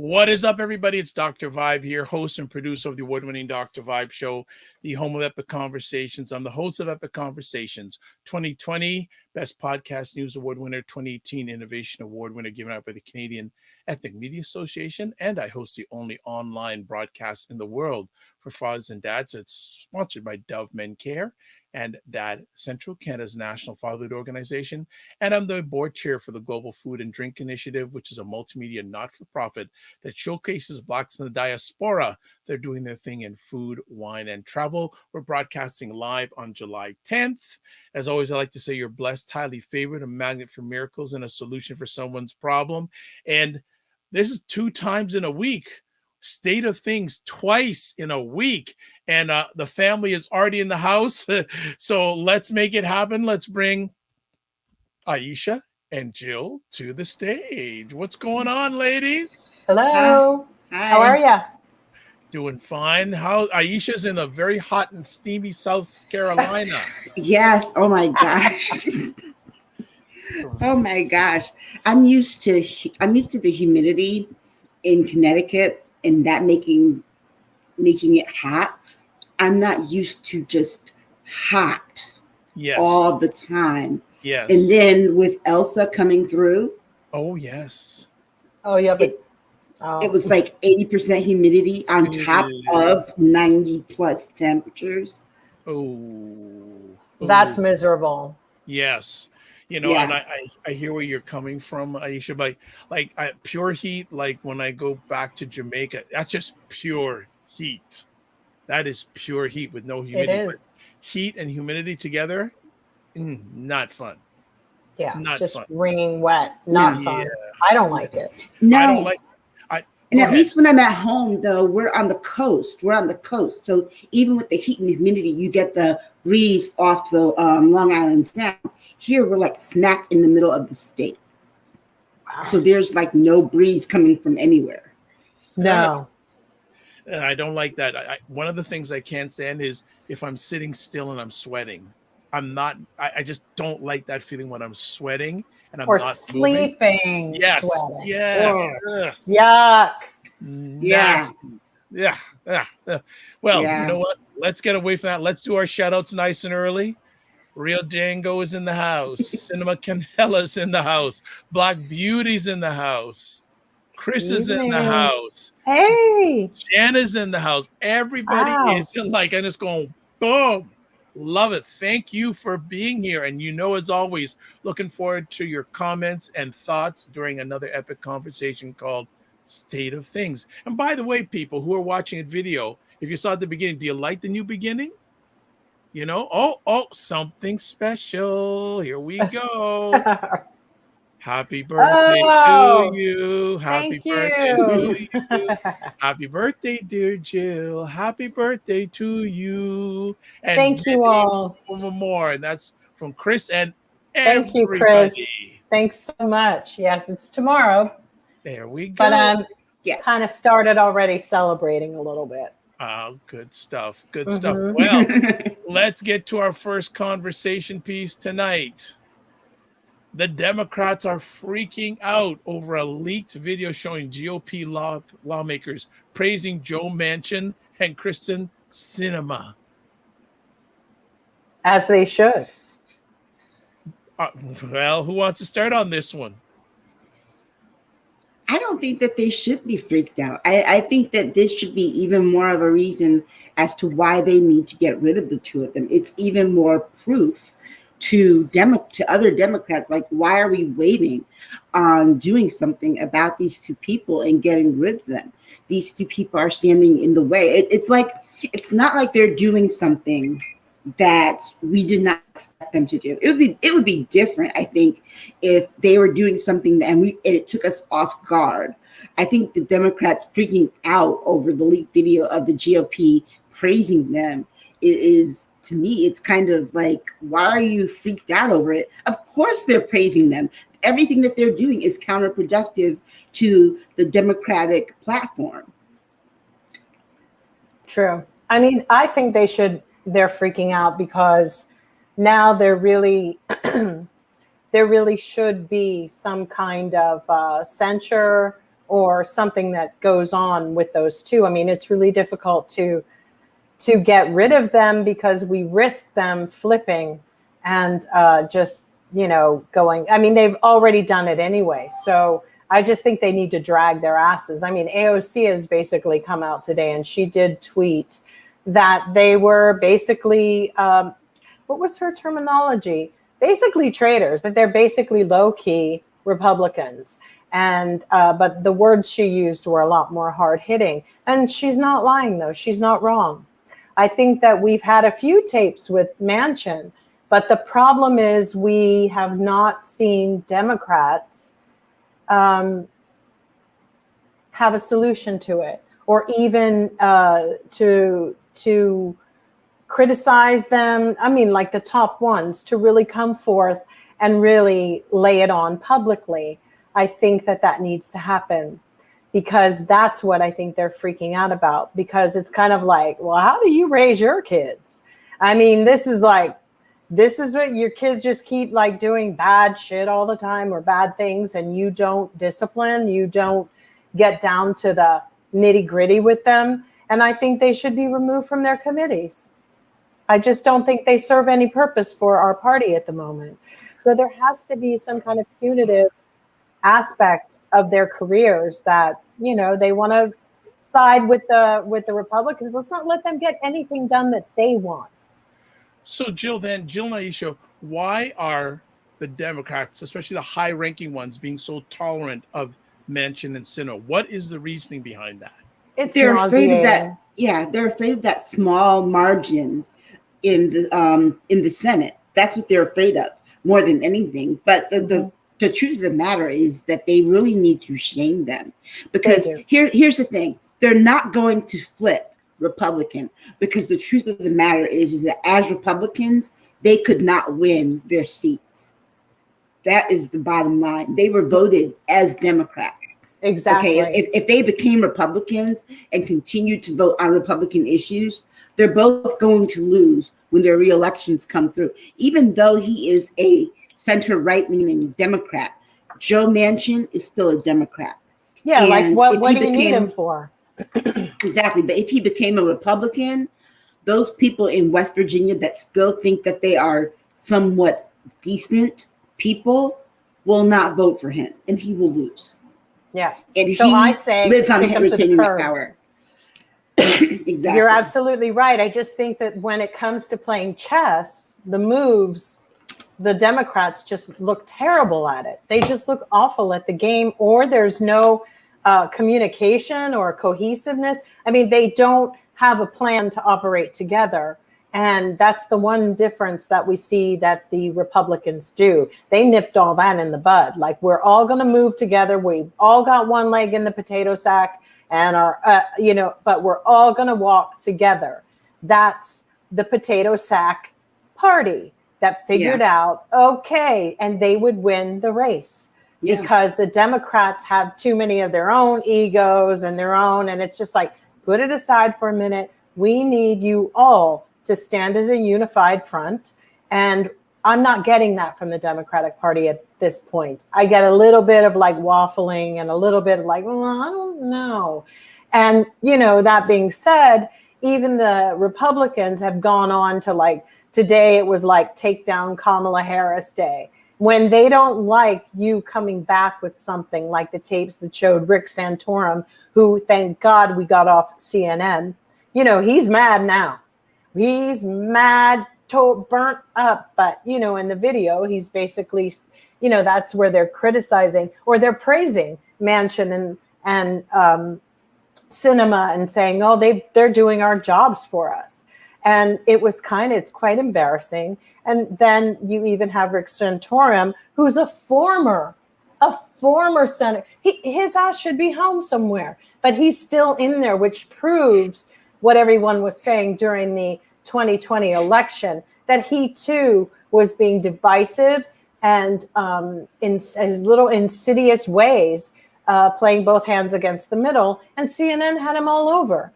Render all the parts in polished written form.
What is up, everybody? It's Dr. Vibe here, host and producer of the award-winning Dr. Vibe Show, the home of Epic Conversations. I'm the host of Epic Conversations 2020 Best Podcast News Award winner, 2018 Innovation Award winner given out by the Canadian Ethnic Media Association, and I host the only online broadcast in the world for fathers and dads. It's sponsored by Dove Men Care and Dad Central, Canada's national fatherhood organization. And I'm the board chair for the Global Food and Drink Initiative, which is a multimedia not-for-profit that showcases Blacks in the diaspora. They're doing their thing in food, wine, and travel. We're broadcasting live on July 10th. As always, I like to say you're blessed, highly favored, a magnet for miracles, and a solution for someone's problem. And this is 2 times in a week. State of things twice in a week. And the family is already in the house. So let's make it happen. Let's bring Aisha and Jill to the stage. What's going on, ladies? Hello. Hi. How are you? Doing fine. How Aisha's in a very hot and steamy South Carolina. Yes. Oh my gosh. Oh my gosh. I'm used to the humidity in Connecticut and that making it hot. I'm not used to just hot all the time. Yes. And then with Elsa coming through. Oh, yes. Oh, yeah. It was like 80% humidity on top of 90 plus temperatures. That's miserable. Yes. You know, and I hear where you're coming from, Aisha, but like pure heat, like when I go back to Jamaica, that's just pure heat. That is pure heat with no humidity. It is. But heat and humidity together, not fun. Yeah, not just fun. Wringing wet, not fun. I don't like it. No. I don't like. And at least when I'm at home, though, we're on the coast. So even with the heat and humidity, you get the breeze off the Long Island Sound. Here, we're like smack in the middle of the state. Wow. So there's like no breeze coming from anywhere. No. I don't like that. One of the things I can't stand is if I'm sitting still and I'm sweating. I just don't like that feeling when I'm sweating and I'm not sleeping. Moving. Yes. Sweating. Yes. Yuck. Yeah. Well, you know what? Let's get away from that. Let's do our shout outs nice and early. Real Django is in the house. Sinema Canella's in the house. Black Beauty's in the house. Chris is in the house. Hey. Jana's in the house. Everybody is like, I'm just going, boom. Love it. Thank you for being here. And as always, looking forward to your comments and thoughts during another epic conversation called State of Things. And by the way, people who are watching a video, if you saw at the beginning, do you like the new beginning? Something special. Here we go. Happy birthday to you. Happy birthday to you. Happy birthday, dear Jill. Happy birthday to you. And thank you all. More. And that's from Chris and everybody. Thank you, Chris. Thanks so much. Yes, it's tomorrow. There we go. But I'm kind of started already celebrating a little bit. Oh, good stuff. Good stuff. Well, let's get to our first conversation piece tonight. The Democrats are freaking out over a leaked video showing GOP lawmakers praising Joe Manchin and Kyrsten Sinema. As they should. Well, who wants to start on this one? I don't think that they should be freaked out. I think that this should be even more of a reason as to why they need to get rid of the two of them. It's even more proof to other Democrats, like, why are we waiting on doing something about these two people and getting rid of them? These two people are standing in the way. It's not like they're doing something that we did not expect them to do. It would be different, I think, if they were doing something and it took us off guard. I think the Democrats freaking out over the leaked video of the GOP praising them is, to me, it's kind of like, why are you freaked out over it? Of course they're praising them. Everything that they're doing is counterproductive to the Democratic platform. True. I mean, I think they're freaking out because now there really should be some kind of censure or something that goes on with those two. I mean, it's really difficult to get rid of them because we risk them flipping and just, going. I mean, they've already done it anyway. So I just think they need to drag their asses. I mean, AOC has basically come out today and she did tweet that they were basically, what was her terminology? Basically traitors, that they're basically low-key Republicans. And but the words she used were a lot more hard-hitting. And she's not lying, though. She's not wrong. I think that we've had a few tapes with Manchin, but the problem is we have not seen Democrats have a solution to it, or even to criticize them. I mean, like the top ones, to really come forth and really lay it on publicly. I think that needs to happen, because that's what I think they're freaking out about, because it's kind of like, well, how do you raise your kids? I mean, this is what your kids just keep like doing bad shit all the time, or bad things, and you don't discipline, you don't get down to the nitty gritty with them. And I think they should be removed from their committees. I just don't think they serve any purpose for our party at the moment. So there has to be some kind of punitive aspect of their careers that, they want to side with the Republicans. Let's not let them get anything done that they want. So Jill and Aisha, why are the Democrats, especially the high-ranking ones, being so tolerant of Manchin and Sinema? What is the reasoning behind that? They're afraid of that. Yeah, they're afraid of that small margin in the Senate. That's what they're afraid of more than anything. But the truth of the matter is that they really need to shame them, because here's the thing: they're not going to flip Republican, because the truth of the matter is that as Republicans, they could not win their seats. That is the bottom line. They were voted as Democrats. Exactly. Okay, if they became Republicans and continued to vote on Republican issues, they're both going to lose when their re-elections come through. Even though he is a center right-leaning Democrat, Joe Manchin is still a Democrat. Yeah, and like what do you need him for? Exactly. But if he became a Republican, those people in West Virginia that still think that they are somewhat decent people will not vote for him, and he will lose. Yeah. And so I say lives on retaining that power. Exactly. You're absolutely right. I just think that when it comes to playing chess, the moves, the Democrats just look terrible at it. They just look awful at the game, or there's no communication or cohesiveness. I mean, they don't have a plan to operate together. And that's the one difference that we see that the Republicans do. They nipped all that in the bud. Like, we're all going to move together. We've all got one leg in the potato sack and but we're all going to walk together. That's the potato sack party that figured out, okay, and they would win the race. Yeah. Because the Democrats have too many of their own egos and and it's just like, put it aside for a minute. We need you all to stand as a unified front. And I'm not getting that from the Democratic Party at this point. I get a little bit of like waffling and a little bit of like, well, I don't know. And, that being said, even the Republicans have gone on to like, today it was like take down Kamala Harris Day. When they don't like you coming back with something like the tapes that showed Rick Santorum, who, thank God, we got off CNN, he's mad now. He's mad, burnt up. But, in the video, he's basically, that's where they're criticizing or they're praising Manchin and Sinema and saying, oh, they're doing our jobs for us. And it's quite embarrassing. And then you even have Rick Santorum, who's a former senator. His ass should be home somewhere, but he's still in there, which proves what everyone was saying during the 2020 election, that he too was being divisive and in his little insidious ways, playing both hands against the middle. And CNN had him all over,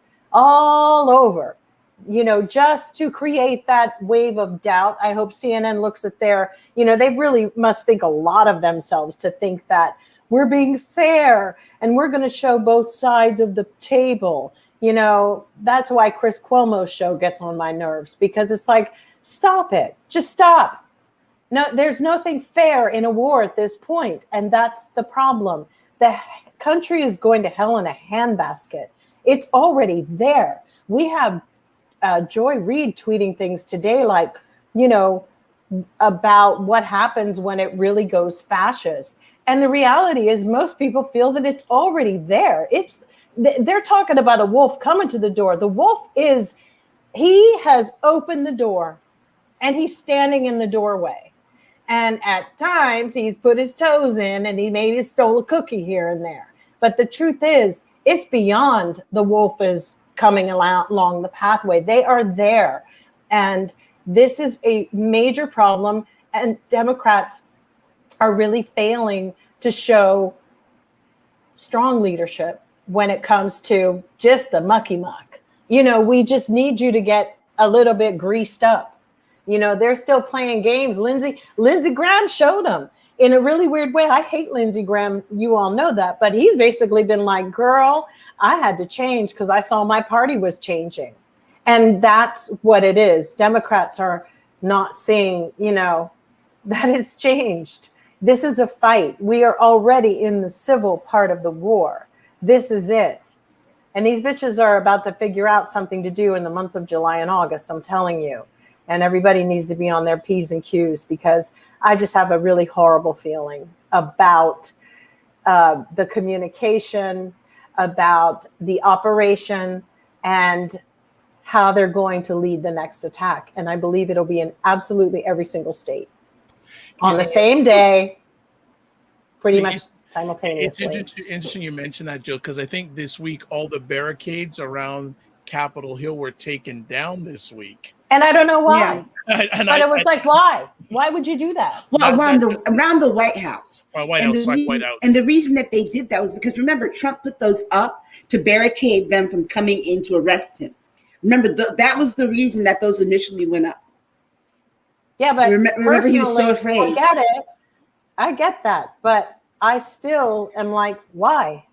just to create that wave of doubt. I hope CNN looks at they really must think a lot of themselves to think that we're being fair and we're going to show both sides of the table. You know, that's why Chris Cuomo's show gets on my nerves, because it's like, stop it. Just stop. No, there's nothing fair in a war at this point. And that's the problem. The country is going to hell in a handbasket. It's already there. We have Joy Reid tweeting things today like, you know, about what happens when it really goes fascist. And the reality is most people feel that it's already there. They're talking about a wolf coming to the door. The wolf he has opened the door and he's standing in the doorway. And at times he's put his toes in and he maybe stole a cookie here and there. But the truth is, it's beyond the wolf is coming along the pathway. They are there. And this is a major problem. And Democrats are really failing to show strong leadership when it comes to just the mucky muck. You know, we just need you to get a little bit greased up. You know, they're still playing games. Lindsey Graham showed them in a really weird way. I hate Lindsey Graham. You all know that. But he's basically been like, girl, I had to change because I saw my party was changing. And that's what it is. Democrats are not seeing, you know, that has changed. This is a fight. We are already in the civil part of the war. This is it. And these bitches are about to figure out something to do in the months of July and August, I'm telling you. And everybody needs to be on their P's and Q's, because I just have a really horrible feeling about the communication, about the operation, and how they're going to lead the next attack. And I believe it'll be in absolutely every single state on the same day, pretty much simultaneously. It's interesting you mentioned that, Jill, because I think this week all the barricades around Capitol Hill were taken down this week. And I don't know why. Yeah. But it was like, why? Why would you do that? Well, around the White House. White House. And the reason that they did that was because, remember, Trump put those up to barricade them from coming in to arrest him. Remember, that was the reason that those initially went up. Yeah, but remember he was so afraid. I get it. I get that. But I still am like, why?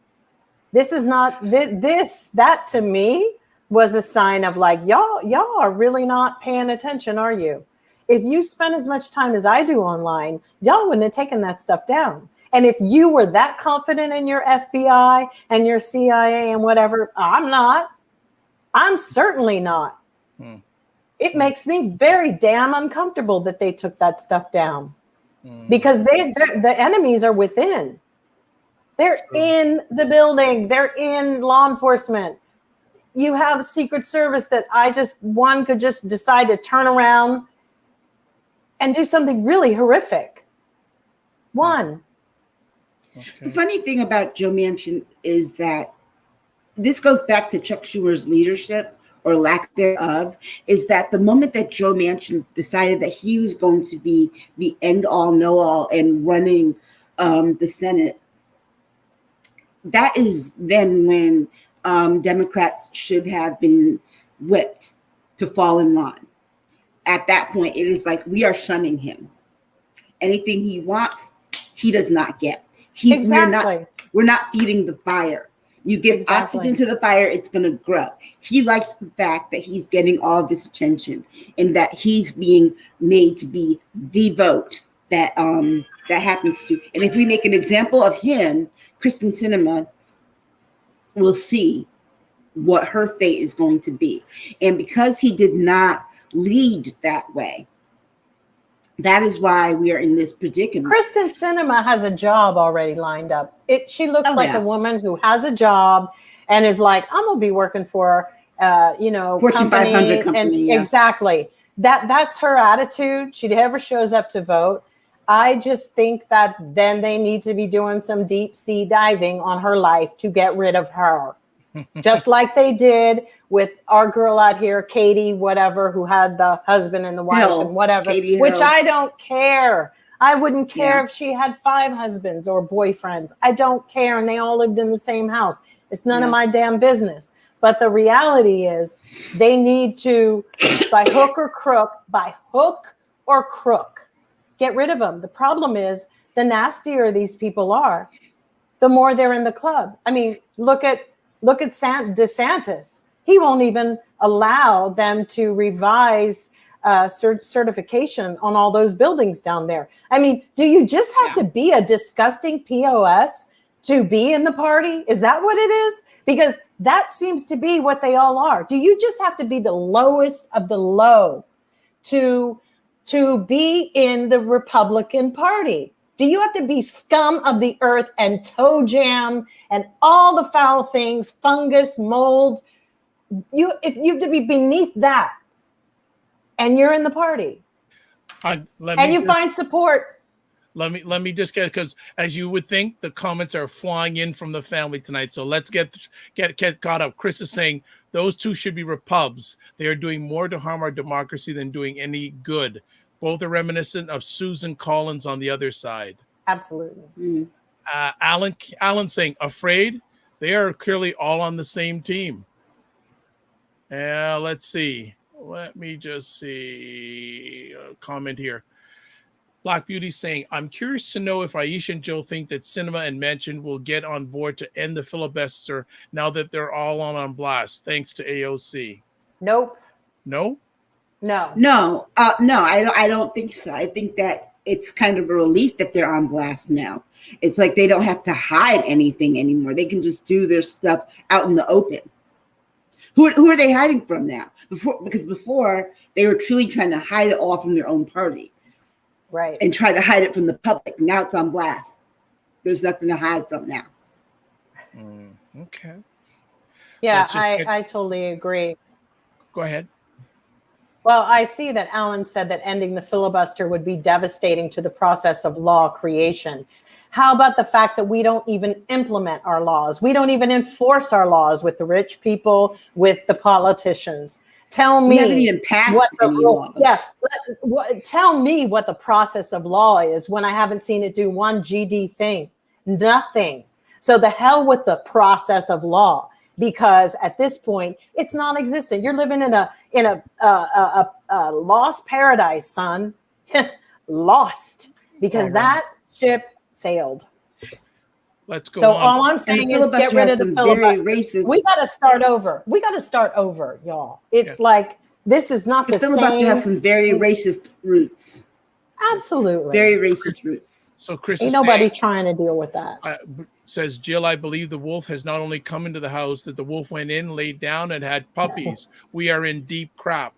This is not that to me was a sign of like, y'all are really not paying attention, are you? If you spend as much time as I do online, y'all wouldn't have taken that stuff down. And if you were that confident in your FBI and your CIA and whatever, I'm not. I'm certainly not. It makes me very damn uncomfortable that they took that stuff down, because the enemies are within. They're in the building. They're in law enforcement. You have Secret Service that one could just decide to turn around and do something really horrific. One. Okay. The funny thing about Joe Manchin is that this goes back to Chuck Schumer's leadership, or lack thereof, is that the moment that Joe Manchin decided that he was going to be the end-all, know-all and running the Senate, that is then when Democrats should have been whipped to fall in line. At that point, it is like, we are shunning him. Anything he wants, he does not get. Exactly. We're not feeding the fire. You give oxygen to the fire, it's going to grow. He likes the fact that he's getting all this attention and that he's being made to be the vote that happens to. And if we make an example of him, Kyrsten Sinema will see what her fate is going to be. And because he did not lead that way, that is why we are in this predicament. Kyrsten Sinema has a job already lined up. She looks like a woman who has a job and is like, I'm going to be working for, Fortune 500 company. And exactly. That's her attitude. She never shows up to vote. I just think that then they need to be doing some deep sea diving on her life to get rid of her. Just like they did with our girl out here, Katie, whatever, who had the husband and the wife and whatever, which I don't care. I wouldn't care if she had 5 husbands or boyfriends. I don't care. And they all lived in the same house. It's none of my damn business. But the reality is they need to, by hook or crook, get rid of them. The problem is, the nastier these people are, the more they're in the club. I mean, look at DeSantis. He won't even allow them to revise certification on all those buildings down there. I mean, do you just have to be a disgusting POS to be in the party? Is that what it is? Because that seems to be what they all are. Do you just have to be the lowest of the low to be in the Republican Party? Do you have to be scum of the earth and toe jam and all the foul things, fungus, mold? If you have to be beneath that, and you're in the party, and you find support. Let me just get, because as you would think, the comments are flying in from the family tonight. So let's get caught up. Chris is saying those two should be repubs. They are doing more to harm our democracy than doing any good. Both are reminiscent of Susan Collins on the other side. Absolutely. Mm-hmm. Alan saying afraid. They are clearly all on the same team. Let's see. Let me just see a comment here. Black Beauty saying, I'm curious to know if Aisha and Joe think that Sinema and Manchin will get on board to end the filibuster now that they're all on blast, thanks to AOC. Nope. No? No, I don't think so. I think that it's kind of a relief that they're on blast now. It's like they don't have to hide anything anymore. They can just do their stuff out in the open. Who are they hiding from now? Because before they were truly trying to hide it all from their own party. Right. And try to hide it from the public. Now it's on blast. There's nothing to hide from now. Okay. Yeah, I totally agree. Go ahead. Well, I see that Alan said that ending the filibuster would be devastating to the process of law creation. How about the fact that we don't even implement our laws? We don't even enforce our laws with the rich people, with the politicians. Tell me, we haven't even passed any laws. Yeah, tell me what the process of law is when I haven't seen it do one GD thing, nothing. So the hell with the process of law, because at this point it's non-existent. You're living in a lost paradise, son. Lost, because that ship sailed. Let's go. So on. all I'm saying is get rid of the filibuster. We got to start over. Y'all. It's like, this is not the filibuster same. has some very racist roots. Absolutely. Very racist roots. So Chris ain't is nobody saying, trying to deal with that. Says Jill, I believe the wolf has not only come into the house, that the wolf went in, laid down, and had puppies. We are in deep crap.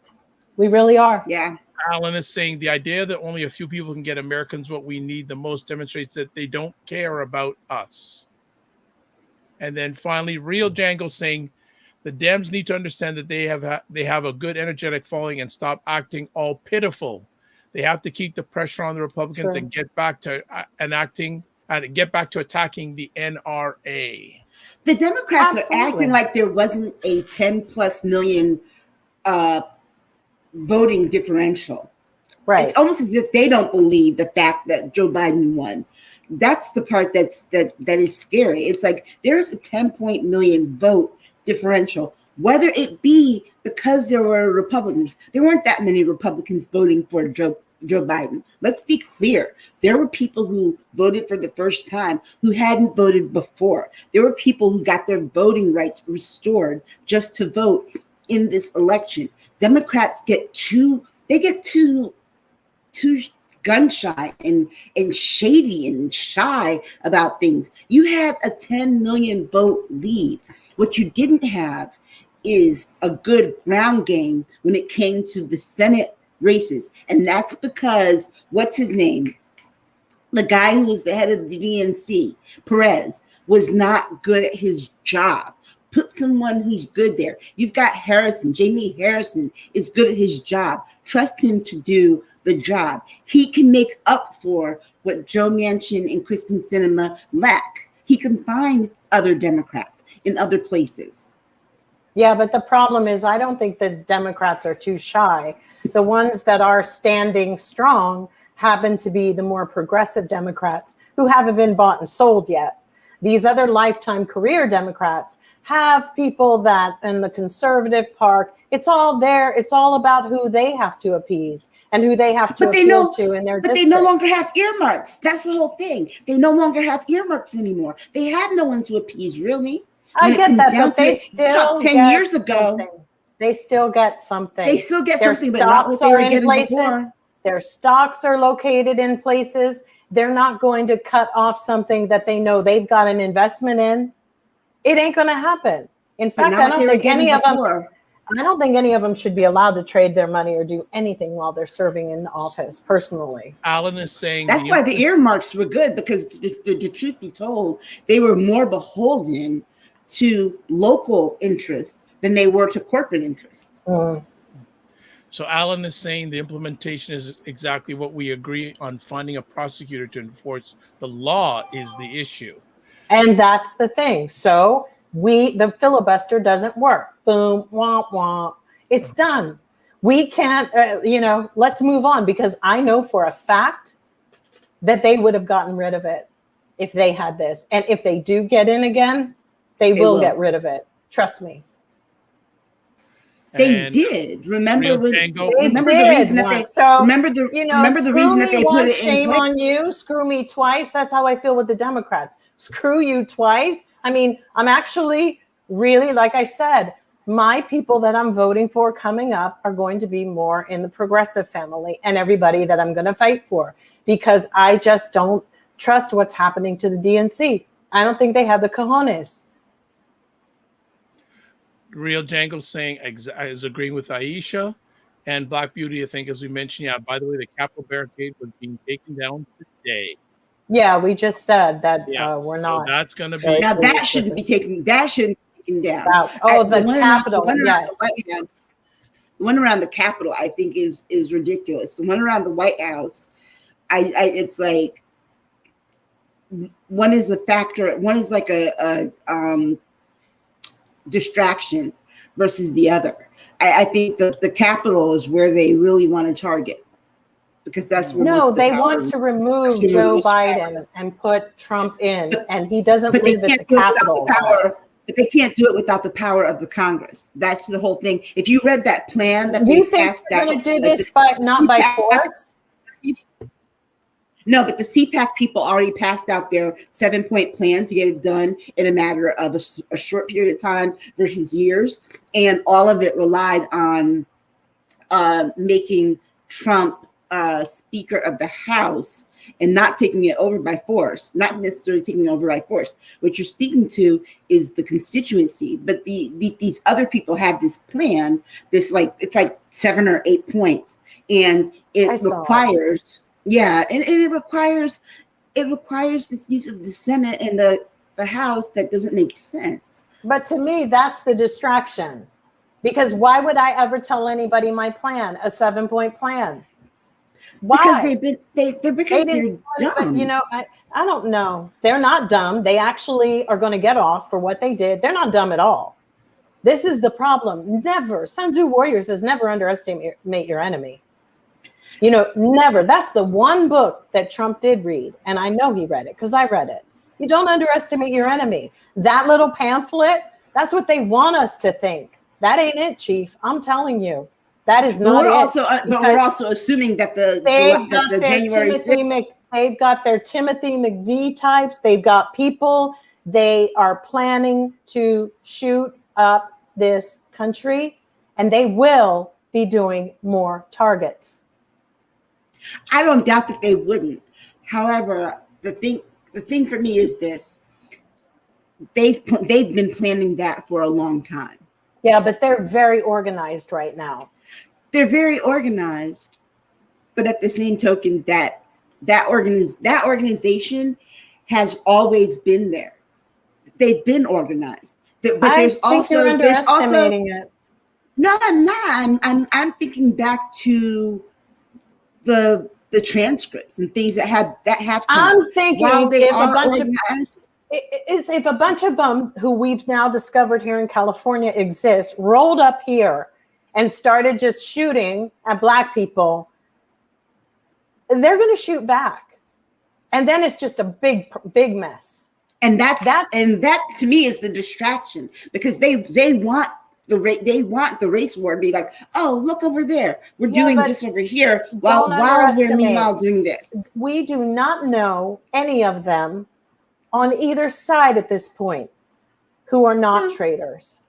We really are. Yeah. Alan is saying the idea that only a few people can get Americans what we need the most demonstrates that they don't care about us. And then finally, Real Django saying the Dems need to understand that they have a good energetic following and stop acting all pitiful. They have to keep the pressure on the Republicans and get back to attacking the NRA. The Democrats are acting like there wasn't a 10+ million voting differential. Right. It's almost as if they don't believe the fact that Joe Biden won. That's the part that is scary. It's like there's a 10 million vote differential, whether it be because there were Republicans. There weren't that many Republicans voting for Joe Biden. Let's be clear. There were people who voted for the first time who hadn't voted before. There were people who got their voting rights restored just to vote in this election. Democrats get too gun shy and shady and shy about things. You had a 10 million vote lead. What you didn't have is a good ground game when it came to the Senate races. And that's because, what's his name? The guy who was the head of the DNC, Perez, was not good at his job. Put someone who's good there. You've got Harrison. Jamie Harrison is good at his job. Trust him to do the job. He can make up for what Joe Manchin and Kyrsten Sinema lack. He can find other Democrats in other places. Yeah, but the problem is I don't think the Democrats are too shy. The ones that are standing strong happen to be the more progressive Democrats who haven't been bought and sold yet. These other lifetime career Democrats have people that in the conservative park, it's all there. It's all about who they have to appease and who they have to appeal to in their But districts. they no longer have earmarks. That's the whole thing. They no longer have earmarks anymore. They have no one to appease, really. I get that, but they still 10 years ago. Something. They still get something. They still get Their something, but not what they were getting places. before. Their stocks are located in places. They're not going to cut off something that they know they've got an investment in. It ain't going to happen. In fact, I don't think any of them. I don't think any of them should be allowed to trade their money or do anything while they're serving in office, personally. Alan is saying that's why the earmarks were good, because the truth be told, they were more beholden to local interests than they were to corporate interests. So Alan is saying the implementation is exactly what we agree on. Finding a prosecutor to enforce the law is the issue. And that's the thing. So the filibuster doesn't work. Boom, womp, womp. It's done. We can't, let's move on, because I know for a fact that they would have gotten rid of it if they had this. And if they do get in again, they will get rid of it. Trust me. They did. Remember the reason that they put it in shame on you. Screw me twice. That's how I feel with the Democrats. Screw you twice. I mean, I'm actually really, like I said, my people that I'm voting for coming up are going to be more in the progressive family and everybody that I'm going to fight for, because I just don't trust what's happening to the DNC. I don't think they have the cojones. Real Django saying is agreeing with Aisha and Black Beauty. I think, as we mentioned, by the way, the Capitol barricade was being taken down today. Yeah, we just said that we're not. That's going to be. Now that shouldn't be taken. That shouldn't be taken down. The Capitol. Yes. The one around the Capitol, I think, is ridiculous. The one around the White House, it's like one is a factor. One is like a distraction versus the other. I think that the Capitol is where they really want to target, because that's where they want to remove Joe Biden and put Trump in, and he doesn't live at the Capitol. But they can't do it without the power of the Congress. That's the whole thing. If you read that plan that you think they're going to do this, but not by force. No, but the CPAC people already passed out their 7-point plan to get it done in a matter of a short period of time versus years. And all of it relied on making Trump Speaker of the House and not taking it over by force, not necessarily taking it over by force. What you're speaking to is the constituency, but these other people have this plan, it's like 7 or 8 points. And it requires... Yeah, and it requires this use of the Senate and the House that doesn't make sense. But to me, that's the distraction. Because why would I ever tell anybody my plan, a 7-point plan? Why? Because they're dumb. But, I don't know. They're not dumb. They actually are going to get off for what they did. They're not dumb at all. This is the problem. Never. Sun Tzu Warrior says never underestimate your enemy. Never. That's the one book that Trump did read. And I know he read it because I read it. You don't underestimate your enemy. That little pamphlet, that's what they want us to think. That ain't it, Chief. I'm telling you. That is not it. But we're also assuming that the January 6th. They've got their Timothy McVeigh types. They've got people. They are planning to shoot up this country. And they will be doing more targets. I don't doubt that they wouldn't. However, the thing for me is this: they've been planning that for a long time. Yeah, but they're very organized right now. They're very organized, but at the same token, that organization has always been there. They've been organized, but there's also it. No, I'm not. I'm thinking back to the transcripts and things that have come. I'm thinking if a bunch of them who we've now discovered here in California exist, rolled up here and started just shooting at Black people, they're going to shoot back. And then it's just a big mess. And that to me is the distraction, because they want the race war to be like, oh, look over there, we're doing this over here while we're meanwhile doing this. We do not know any of them on either side at this point who are not traitors,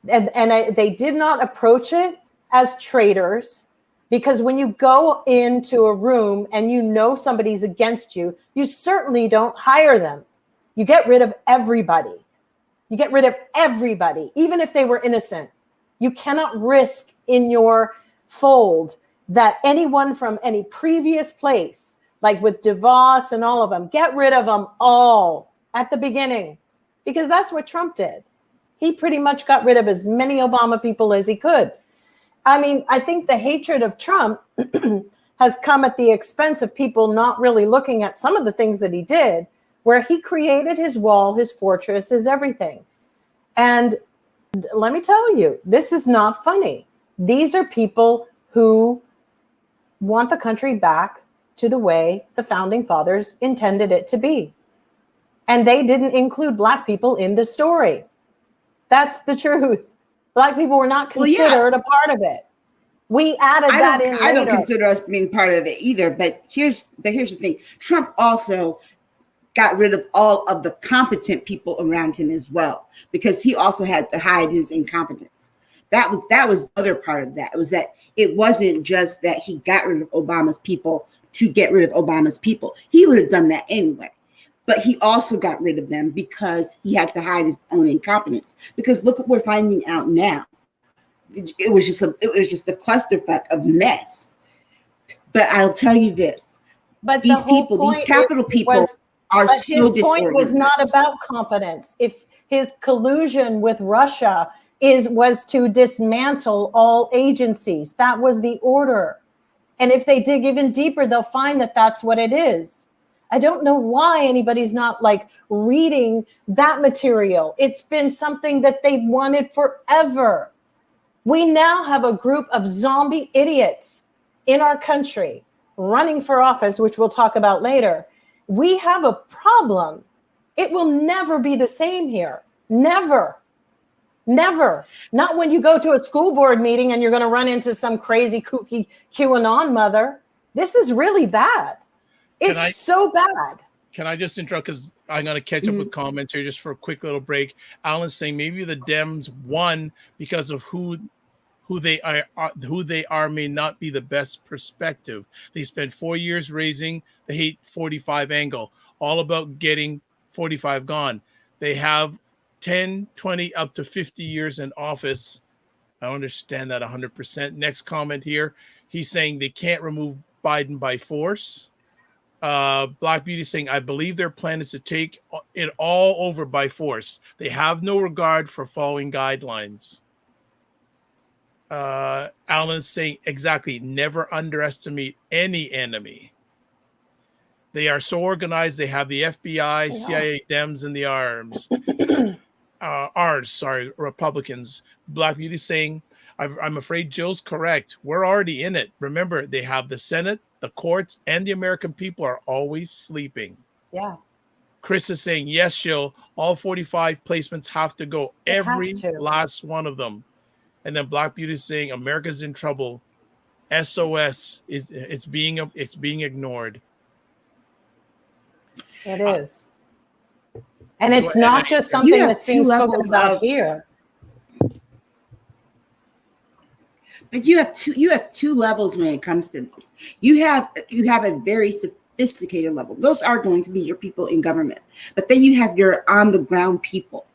and they did not approach it as traitors, because when you go into a room and you know somebody's against you, you certainly don't hire them. You get rid of everybody. You get rid of everybody, even if they were innocent. You cannot risk in your fold that anyone from any previous place, like with DeVos and all of them, get rid of them all at the beginning, because that's what Trump did. He pretty much got rid of as many Obama people as he could. I mean, I think the hatred of Trump has come at the expense of people not really looking at some of the things that he did, where he created his wall, his fortress, his everything. And let me tell you, this is not funny. These are people who want the country back to the way the founding fathers intended it to be. And they didn't include Black people in the story. That's the truth. Black people were not considered a part of it. We added that in later. I don't consider us being part of it either. But here's the thing. Trump also got rid of all of the competent people around him as well, because he also had to hide his incompetence. That was the other part of that. It was that it wasn't just that he got rid of Obama's people to get rid of Obama's people. He would have done that anyway. But he also got rid of them because he had to hide his own incompetence. Because look what we're finding out now. It was just a clusterfuck of mess. But I'll tell you this: these capital people are so disorganized. His point was not about competence. If his collusion with Russia was to dismantle all agencies, that was the order. And if they dig even deeper, they'll find that that's what it is. I don't know why anybody's not like reading that material. It's been something that they've wanted forever. We now have a group of zombie idiots in our country running for office, which we'll talk about later. We have a problem. It will never be the same here. Never. Never. Not when you go to a school board meeting and you're going to run into some crazy kooky QAnon mother. This is really bad. It's so bad. Can I just interrupt, because I'm going to catch up with comments here just for a quick little break. Alan's saying maybe the Dems won because of who they are may not be the best perspective. They spent 4 years raising the hate 45 angle, all about getting 45 gone. They have 10, 20, up to 50 years in office. I understand that 100%. Next comment here. He's saying they can't remove Biden by force. Black Beauty saying, I believe their plan is to take it all over by force. They have no regard for following guidelines. Alan is saying, exactly, never underestimate any enemy. They are so organized, they have the FBI, CIA, Dems in the arms. Republicans. Black Beauty saying, I'm afraid Jill's correct. We're already in it. Remember, they have the Senate, the courts, and the American people are always sleeping. Yeah. Chris is saying, yes, Jill, all 45 placements have to go. Every last one of them. And then Black Beauty is saying, America's in trouble. SOS it's being ignored. It is. And it's not just something that's being spoken about here. But you have two levels when it comes to this. You have a very sophisticated level. Those are going to be your people in government. But then you have your on the ground people.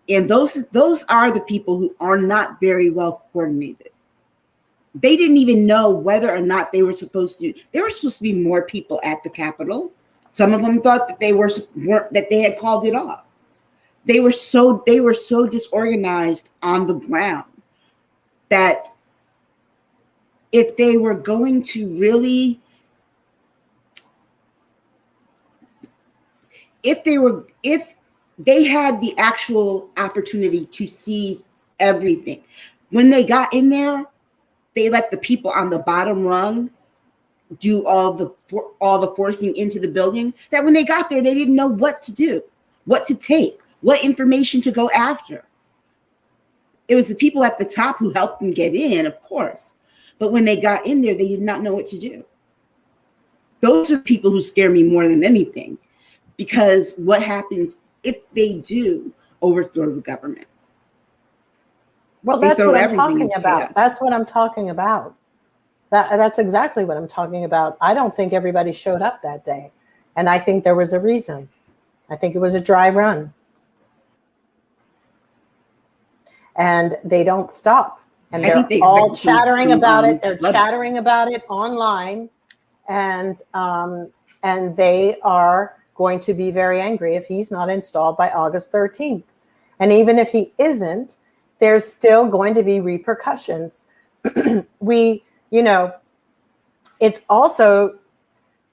And those are the people who are not very well coordinated. They didn't even know whether or not they were supposed to be more people at the Capitol. Some of them thought that they had called it off. They were so disorganized on the ground that if they were going to really, if they had the actual opportunity to seize everything, when they got in there, they let the people on the bottom rung do all the forcing into the building, that when they got there, they didn't know what to do. what to take, what information to go after. It was the people at the top who helped them get in, of course. But when they got in there, they did not know what to do. Those are people who scare me more than anything, because what happens if they do overthrow the government? Well, that's what I'm talking about. That's what I'm talking about. That's exactly what I'm talking about. I don't think everybody showed up that day. And I think there was a reason. I think it was a dry run. And they don't stop. And they're all chattering about it. They're chattering about it online. And they are going to be very angry if he's not installed by August 13th. And even if he isn't, there's still going to be repercussions. It's also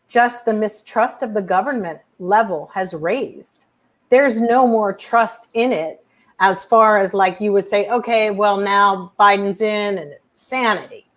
just the mistrust of the government level has raised. There's no more trust in it, as far as like you would say, okay, well, now Biden's in and it's sanity,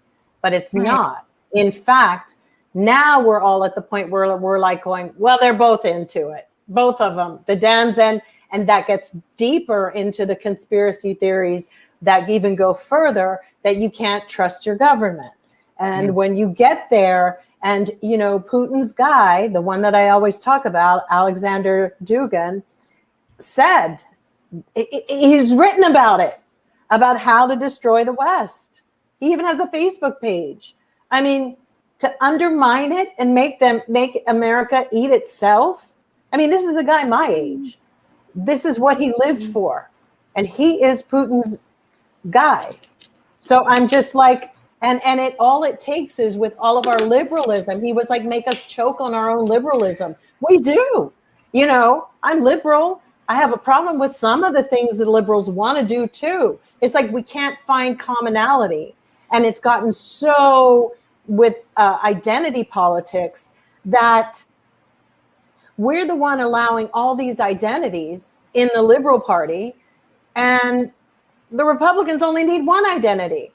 but it's not. In fact, now we're all at the point where we're like going, well, they're both into it. Both of them, the Dems, and that gets deeper into the conspiracy theories that even go further, that you can't trust your government. And when you get there, and, Putin's guy, the one that I always talk about, Alexander Dugin, said, he's written about it, about how to destroy the West. He even has a Facebook page. I mean, to undermine it and make America eat itself. I mean, this is a guy my age. This is what he lived for. And he is Putin's guy. So I'm just like, and all it takes is with all of our liberalism, he was like, make us choke on our own liberalism. We do. I'm liberal. I have a problem with some of the things that liberals want to do too. It's like we can't find commonality. And it's gotten so with identity politics that we're the one allowing all these identities in the Liberal Party, and the Republicans only need one identity,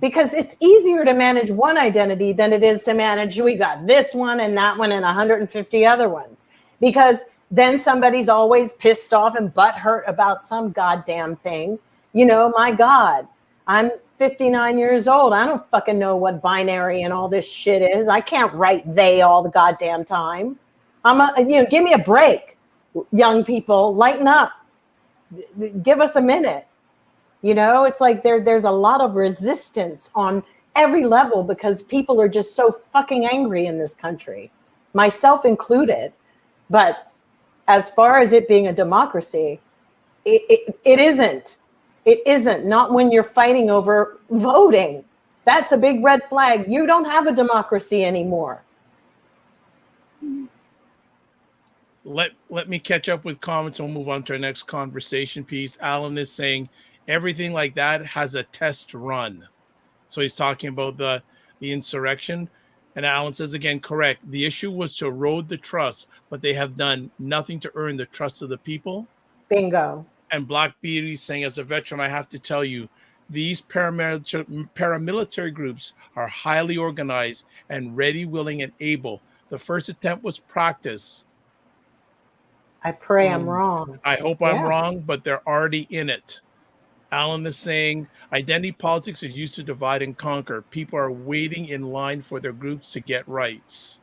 because it's easier to manage one identity than it is to manage, we got this one and that one and 150 other ones, because then somebody's always pissed off and butthurt about some goddamn thing. My God, I'm 59 years old. I don't fucking know what binary and all this shit is. I can't write they all the goddamn time. Give me a break, young people, lighten up. Give us a minute. It's like there's a lot of resistance on every level, because people are just so fucking angry in this country, myself included. But as far as it being a democracy, it isn't. It isn't. Not when you're fighting over voting. That's a big red flag. You don't have a democracy anymore. Let me catch up with comments and we'll move on to our next conversation piece. Alan is saying everything like that has a test run. So he's talking about the insurrection. And Alan says, again, correct. The issue was to erode the trust, but they have done nothing to earn the trust of the people. Bingo. And Black Beauty saying, as a veteran, I have to tell you, these paramilitary groups are highly organized and ready, willing, and able. The first attempt was practice. I pray I'm wrong. I hope I'm wrong, but they're already in it. Alan is saying, identity politics is used to divide and conquer. People are waiting in line for their groups to get rights.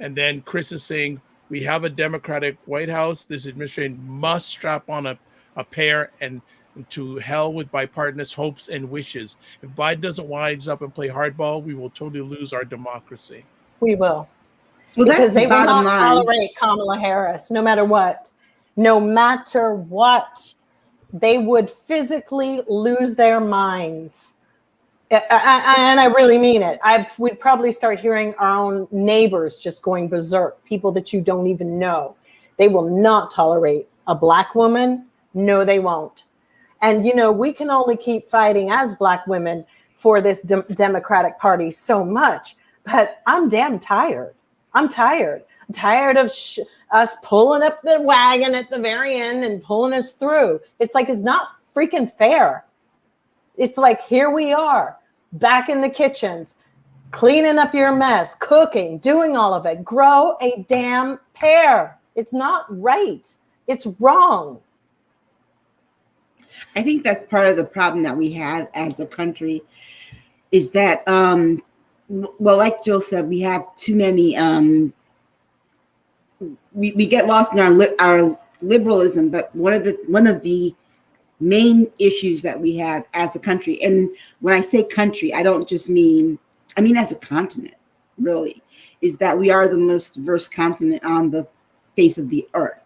And then Chris is saying, we have a Democratic White House. This administration must strap on a pair and to hell with bipartisan hopes and wishes. If Biden doesn't wise up and play hardball, we will totally lose our democracy. We will. Well, because they will not line. Tolerate Kamala Harris, no matter what. No matter what. They would physically lose their minds. And I really mean it. We'd probably start hearing our own neighbors just going berserk, people that you don't even know. They will not tolerate a Black woman. No, they won't. And, we can only keep fighting as Black women for this Democratic Party so much. But I'm damn tired. I'm tired. I'm tired of us pulling up the wagon at the very end and pulling us through. It's like, it's not freaking fair. It's like, here we are back in the kitchens, cleaning up your mess, cooking, doing all of it. Grow a damn pair. It's not right. It's wrong. I think that's part of the problem that we have as a country is that, well, like Jill said, we have too many, we get lost in our liberalism, but one of the main issues that we have as a country, and when I say country, I don't just mean, I mean as a continent, really, is that we are the most diverse continent on the face of the earth.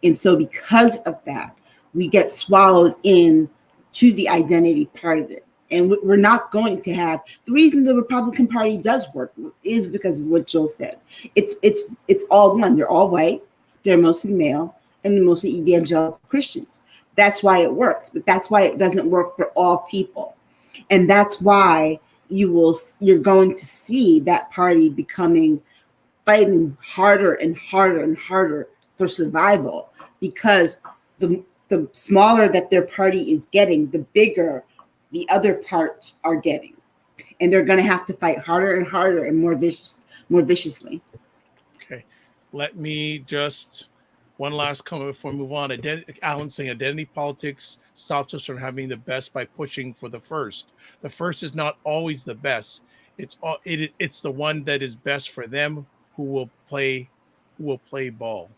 And so because of that, we get swallowed in to the identity part of it. And we're not going to have, the reason the Republican Party does work is because of what Jill said. It's all one. They're all white, they're mostly male, and they're mostly evangelical Christians. That's why it works, but that's why it doesn't work for all people. And that's why you're going to see that party fighting harder and harder and harder for survival, because the smaller that their party is getting, the bigger the other parts are getting. And they're going to have to fight harder and harder and more viciously. Okay. Let me just, one last comment before we move on. Alan saying identity politics stops us from having the best by pushing for the first. The first is not always the best. It's the one that is best for them who will play ball.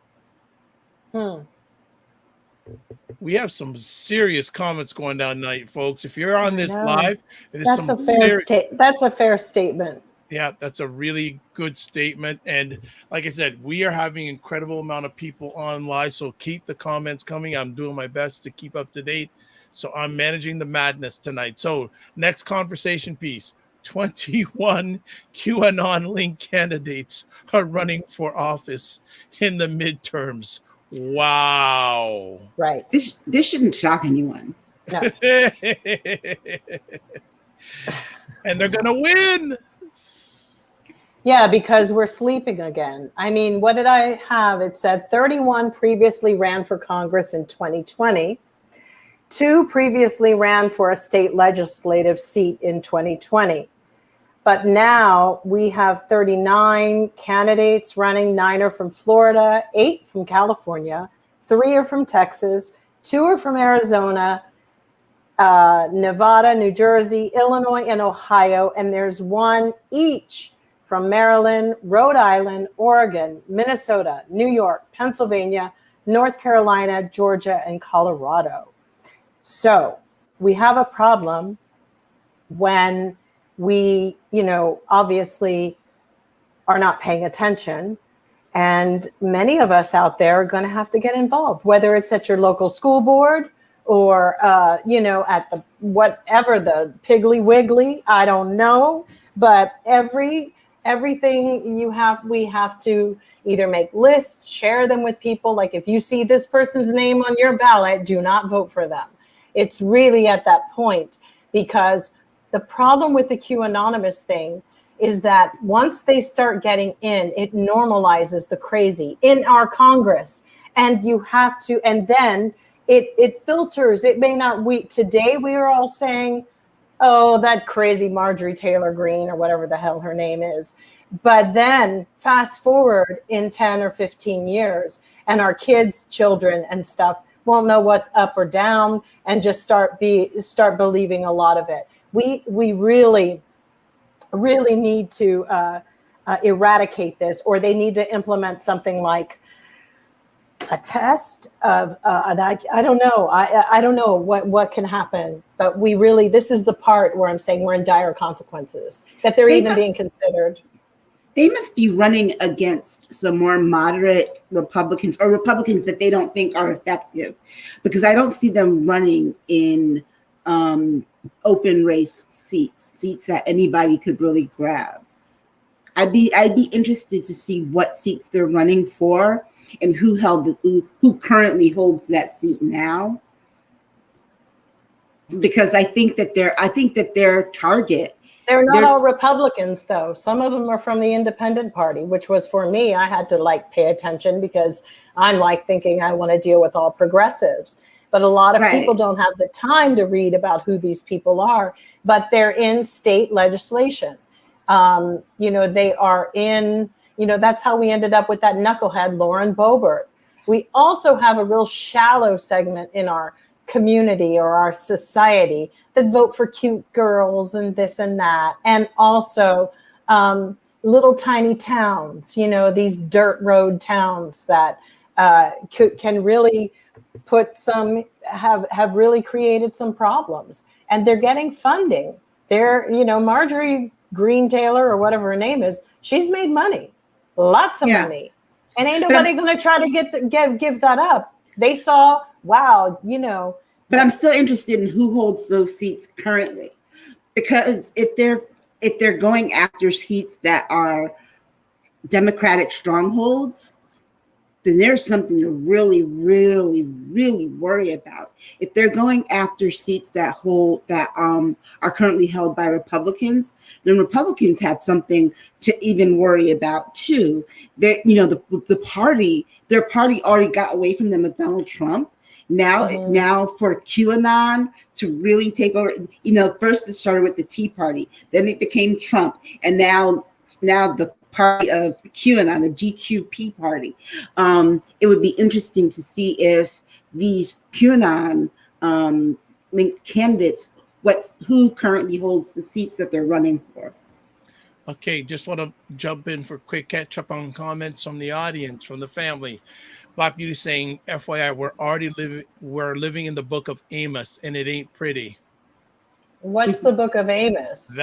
We have some serious comments going down tonight, folks. If you're on this live, that's a fair statement. Yeah, that's a really good statement. And like I said, we are having an incredible amount of people on live, so keep the comments coming. I'm doing my best to keep up to date. So I'm managing the madness tonight. So next conversation piece, 21 QAnon linked candidates are running for office in the midterms. Wow. Right. This shouldn't shock anyone. No. And they're going to win. Yeah, because we're sleeping again. I mean, what did I have? It said 31 previously ran for Congress in 2020. 2 previously ran for a state legislative seat in 2020. But now we have 39 candidates running. 9 are from Florida, 8 from California, 3 are from Texas, 2 are from Arizona, Nevada, New Jersey, Illinois, and Ohio. And there's 1 each from Maryland, Rhode Island, Oregon, Minnesota, New York, Pennsylvania, North Carolina, Georgia, and Colorado. So we have a problem when we, obviously are not paying attention. And many of us out there are going to have to get involved, whether it's at your local school board or, at the whatever, the Piggly Wiggly, I don't know. But everything we have to either make lists, share them with people. Like if you see this person's name on your ballot, do not vote for them. It's really at that point, because the problem with the QAnonymous thing is that once they start getting in, it normalizes the crazy in our Congress. And you have to, and then it filters. It may not, today we are all saying, oh, that crazy Marjorie Taylor Greene or whatever the hell her name is. But then fast forward in 10 or 15 years and our kids, children and stuff won't know what's up or down and just start believing a lot of it. We really need to eradicate this, or they need to implement something like a test of, and I don't know. I don't know what can happen, but this is the part where I'm saying we're in dire consequences, that they're even being considered. They must be running against some more moderate Republicans, or Republicans that they don't think are effective, because I don't see them running in open race seats that anybody could really grab. I'd be interested to see what seats they're running for and who currently holds that seat now, because I think that their target. They're not all Republicans, though. Some of them are from the Independent Party, which was, for me, I had to pay attention because I'm thinking I want to deal with all progressives. But a lot of people don't have the time to read about who these people are, but they're in state legislation. They are in, that's how we ended up with that knucklehead, Lauren Boebert. we also have a real shallow segment in our community or our society that vote for cute girls and this and that. And also little tiny towns, you know, these dirt road towns that can really have really created some problems. And they're getting funding. They're, you know, Marjorie Green Taylor or whatever her name is, she's made money, lots of money. And ain't nobody going to try to give that up. They saw, wow, you know. But I'm still interested in who holds those seats currently, because if they're going after seats that are Democratic strongholds, then there's something to really, really, really worry about. If they're going after seats that are currently held by Republicans, then Republicans have something to even worry about too. They, you know, their party already got away from them with Donald Trump. Now for QAnon to really take over, you know, first it started with the Tea Party, then it became Trump, and now the party of QAnon, the GQP party. It would be interesting to see if these QAnon linked candidates, who currently holds the seats that they're running for. Okay, just want to jump in for quick catch up on comments from the audience, from the family. Black Beauty saying, FYI, we're living in the book of Amos, and it ain't pretty. What's the book of Amos?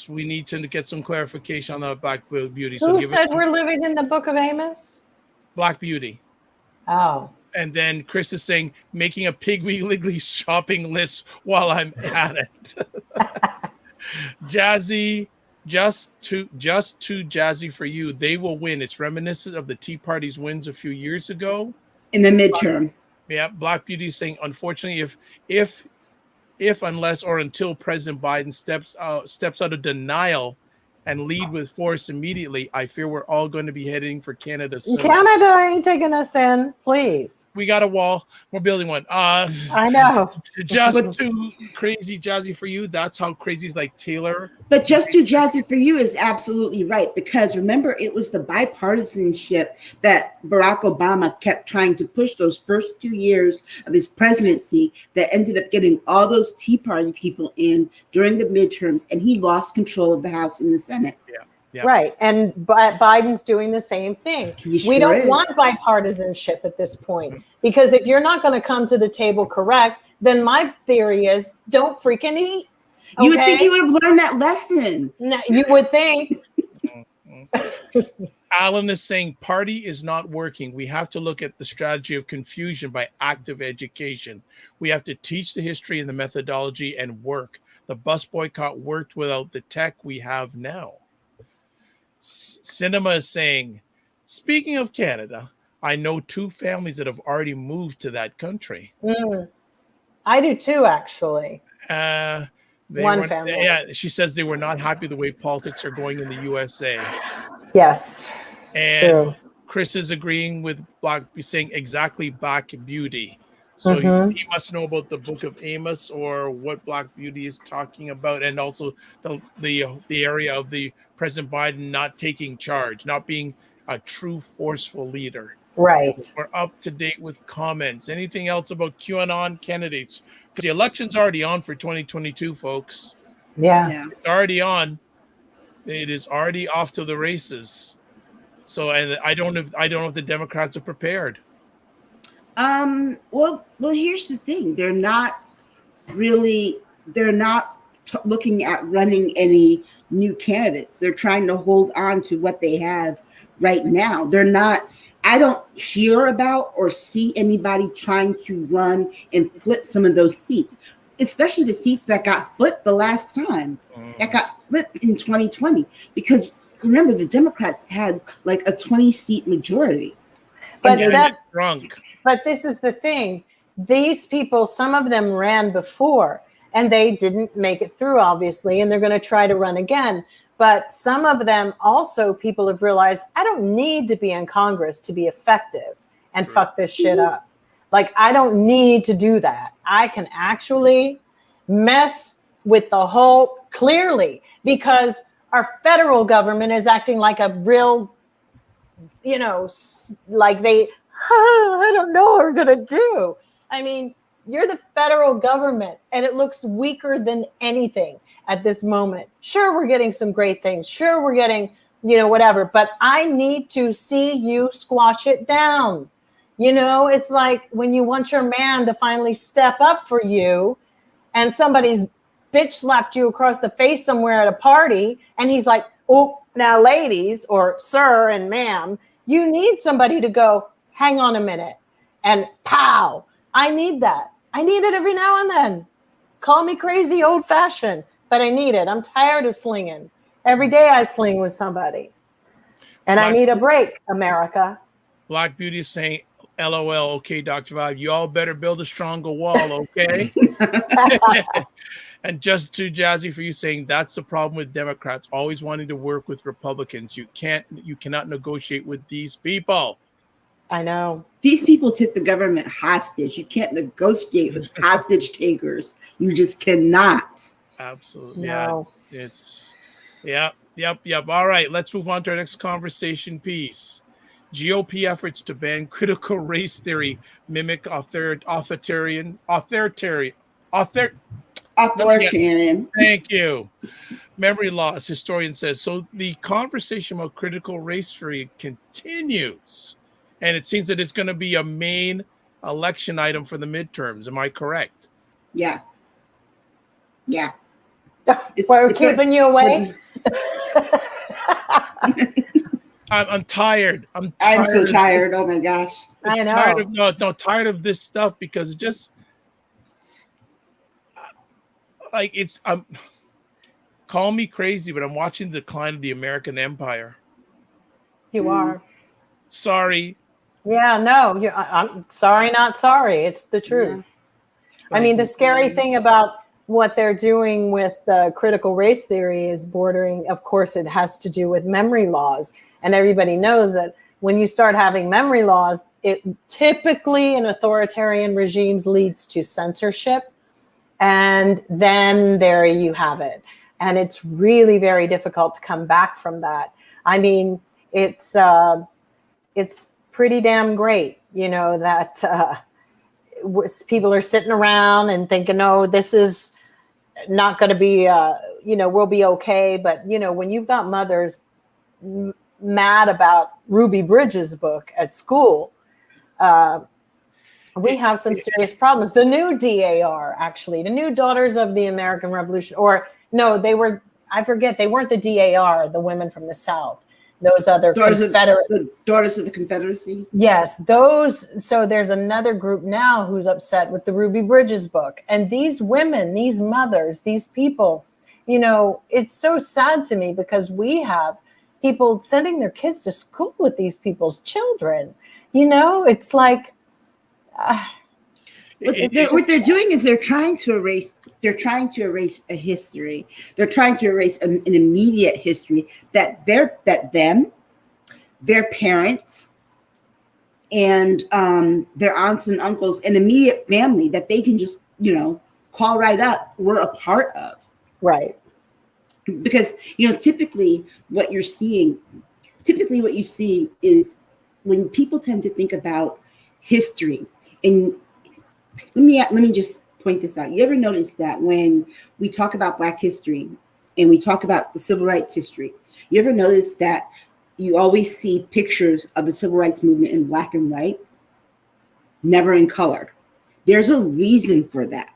We need to get some clarification on that, Black Beauty. Who said we're living in the book of Amos? Black Beauty. Oh. And then Chris is saying, making a Piggly Wiggly shopping list while I'm at it. Jazzy, just too jazzy for you. They will win. It's reminiscent of the Tea Party's wins a few years ago. In the midterm. Yeah, Black Beauty is saying, unfortunately, if unless or until President Biden steps out of denial and lead with force immediately, I fear we're all going to be heading for Canada soon. Canada ain't taking us in, please. We got a wall. We're building one. I know. Just too crazy jazzy for you. That's how crazy's like Taylor. But just too jazzy for you is absolutely right, because remember, it was the bipartisanship that Barack Obama kept trying to push those first 2 years of his presidency that ended up getting all those Tea Party people in during the midterms, and he lost control of the House and the Senate. Yeah. Right. And Biden's doing the same thing. We don't want bipartisanship at this point, because if you're not going to come to the table correct, then my theory is don't freaking eat. Okay? You would think he would have learned that lesson. No, you would think. Alan is saying party is not working. We have to look at the strategy of confusion by active education. We have to teach the history and the methodology and work. The bus boycott worked without the tech we have now. Sinema is saying, speaking of Canada, I know 2 families that have already moved to that country. I do too, actually. One family. Yeah, she says they were not happy the way politics are going in the USA. Yes, and true. Chris is agreeing with Black, saying exactly Black Beauty. So he must know about the book of Amos or what Black Beauty is talking about, and also the area of the President Biden not taking charge, not being a true forceful leader. Right. So we're up to date with comments. Anything else about QAnon candidates? Because the election's already on for 2022, folks. Yeah. It's already on. It is already off to the races. So, and I don't know if the Democrats are prepared. Well, here's the thing. They're not looking at running any new candidates. They're trying to hold on to what they have right now. I don't hear about or see anybody trying to run and flip some of those seats, especially the seats that got flipped the last time, that got flipped in 2020. Because remember, the Democrats had like a 20-seat majority. But But this is the thing. These people, some of them ran before and they didn't make it through, obviously, and they're going to try to run again. But some of them also, people have realized, I don't need to be in Congress to be effective and fuck this shit up. Like, I don't need to do that. I can actually mess with the whole, clearly, because our federal government is acting like a real, like they I don't know what we're going to do. I mean, you're the federal government, and it looks weaker than anything at this moment. Sure, we're getting some great things. Sure, we're getting, whatever. But I need to see you squash it down. It's like when you want your man to finally step up for you, and somebody's bitch slapped you across the face somewhere at a party, and he's like, oh, now ladies, or sir and ma'am, you need somebody to go, hang on a minute, and pow. I need that. I need it every now and then. Call me crazy, old fashioned, but I need it. I'm tired of slinging. Every day I sling with somebody. And I need a break, America. Black Beauty is saying, LOL, okay, Dr. Vibe, you all better build a stronger wall, okay? And just too jazzy for you saying that's the problem with Democrats, always wanting to work with Republicans. You cannot negotiate with these people. I know. These people took the government hostage. You can't negotiate with hostage takers. You just cannot. Absolutely. No. Yeah. It's yep. All right, let's move on to our next conversation piece. GOP efforts to ban critical race theory mimic authoritarian. Thank you. Memory loss, historian says. So the conversation about critical race theory continues. And it seems that it's going to be a main election item for the midterms. Am I correct? Yeah. We're keeping you away. I'm tired. I'm so tired. Oh my gosh. I know. Tired of this stuff because it just like call me crazy, but I'm watching the decline of the American empire. You are. Sorry. Yeah, no, I'm sorry, not sorry. It's the truth. Yeah. I mean, the scary thing about what they're doing with critical race theory is bordering, of course, it has to do with memory laws. And everybody knows that when you start having memory laws, it typically in authoritarian regimes leads to censorship. And then there you have it. And it's really very difficult to come back from that. I mean, it's pretty damn great, that people are sitting around and thinking, oh, this is not going to be, we'll be okay. But, when you've got mothers mad about Ruby Bridges' book at school, we have some serious problems. The new DAR, actually, the new Daughters of the American Revolution, or no, they weren't the DAR, the women from the South. Those other the Daughters of the Confederacy. Yes, those. So there's another group now who's upset with the Ruby Bridges book. And these women, these mothers, these people, it's so sad to me because we have people sending their kids to school with these people's children. It's like. What they're doing is they're trying to erase a history. They're trying to erase an immediate history that their parents and their aunts and uncles and immediate family that they can just call right up were a part of. Right. Because typically what you see is when people tend to think about history. And let me just point this out. You ever notice that when we talk about Black history and we talk about the civil rights history, you ever notice that you always see pictures of the civil rights movement in black and white, never in color? There's a reason for that.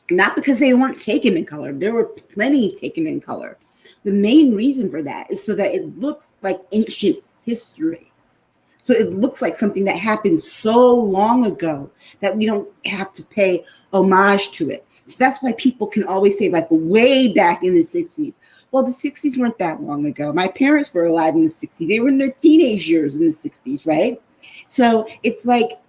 Not because they weren't taken in color. There were plenty taken in color. The main reason for that is so that it looks like ancient history. So it looks like something that happened so long ago that we don't have to pay homage to it. So that's why people can always say, like, way back in the 60s. Well, the 60s weren't that long ago. My parents were alive in the 60s. They were in their teenage years in the 60s, right? So it's like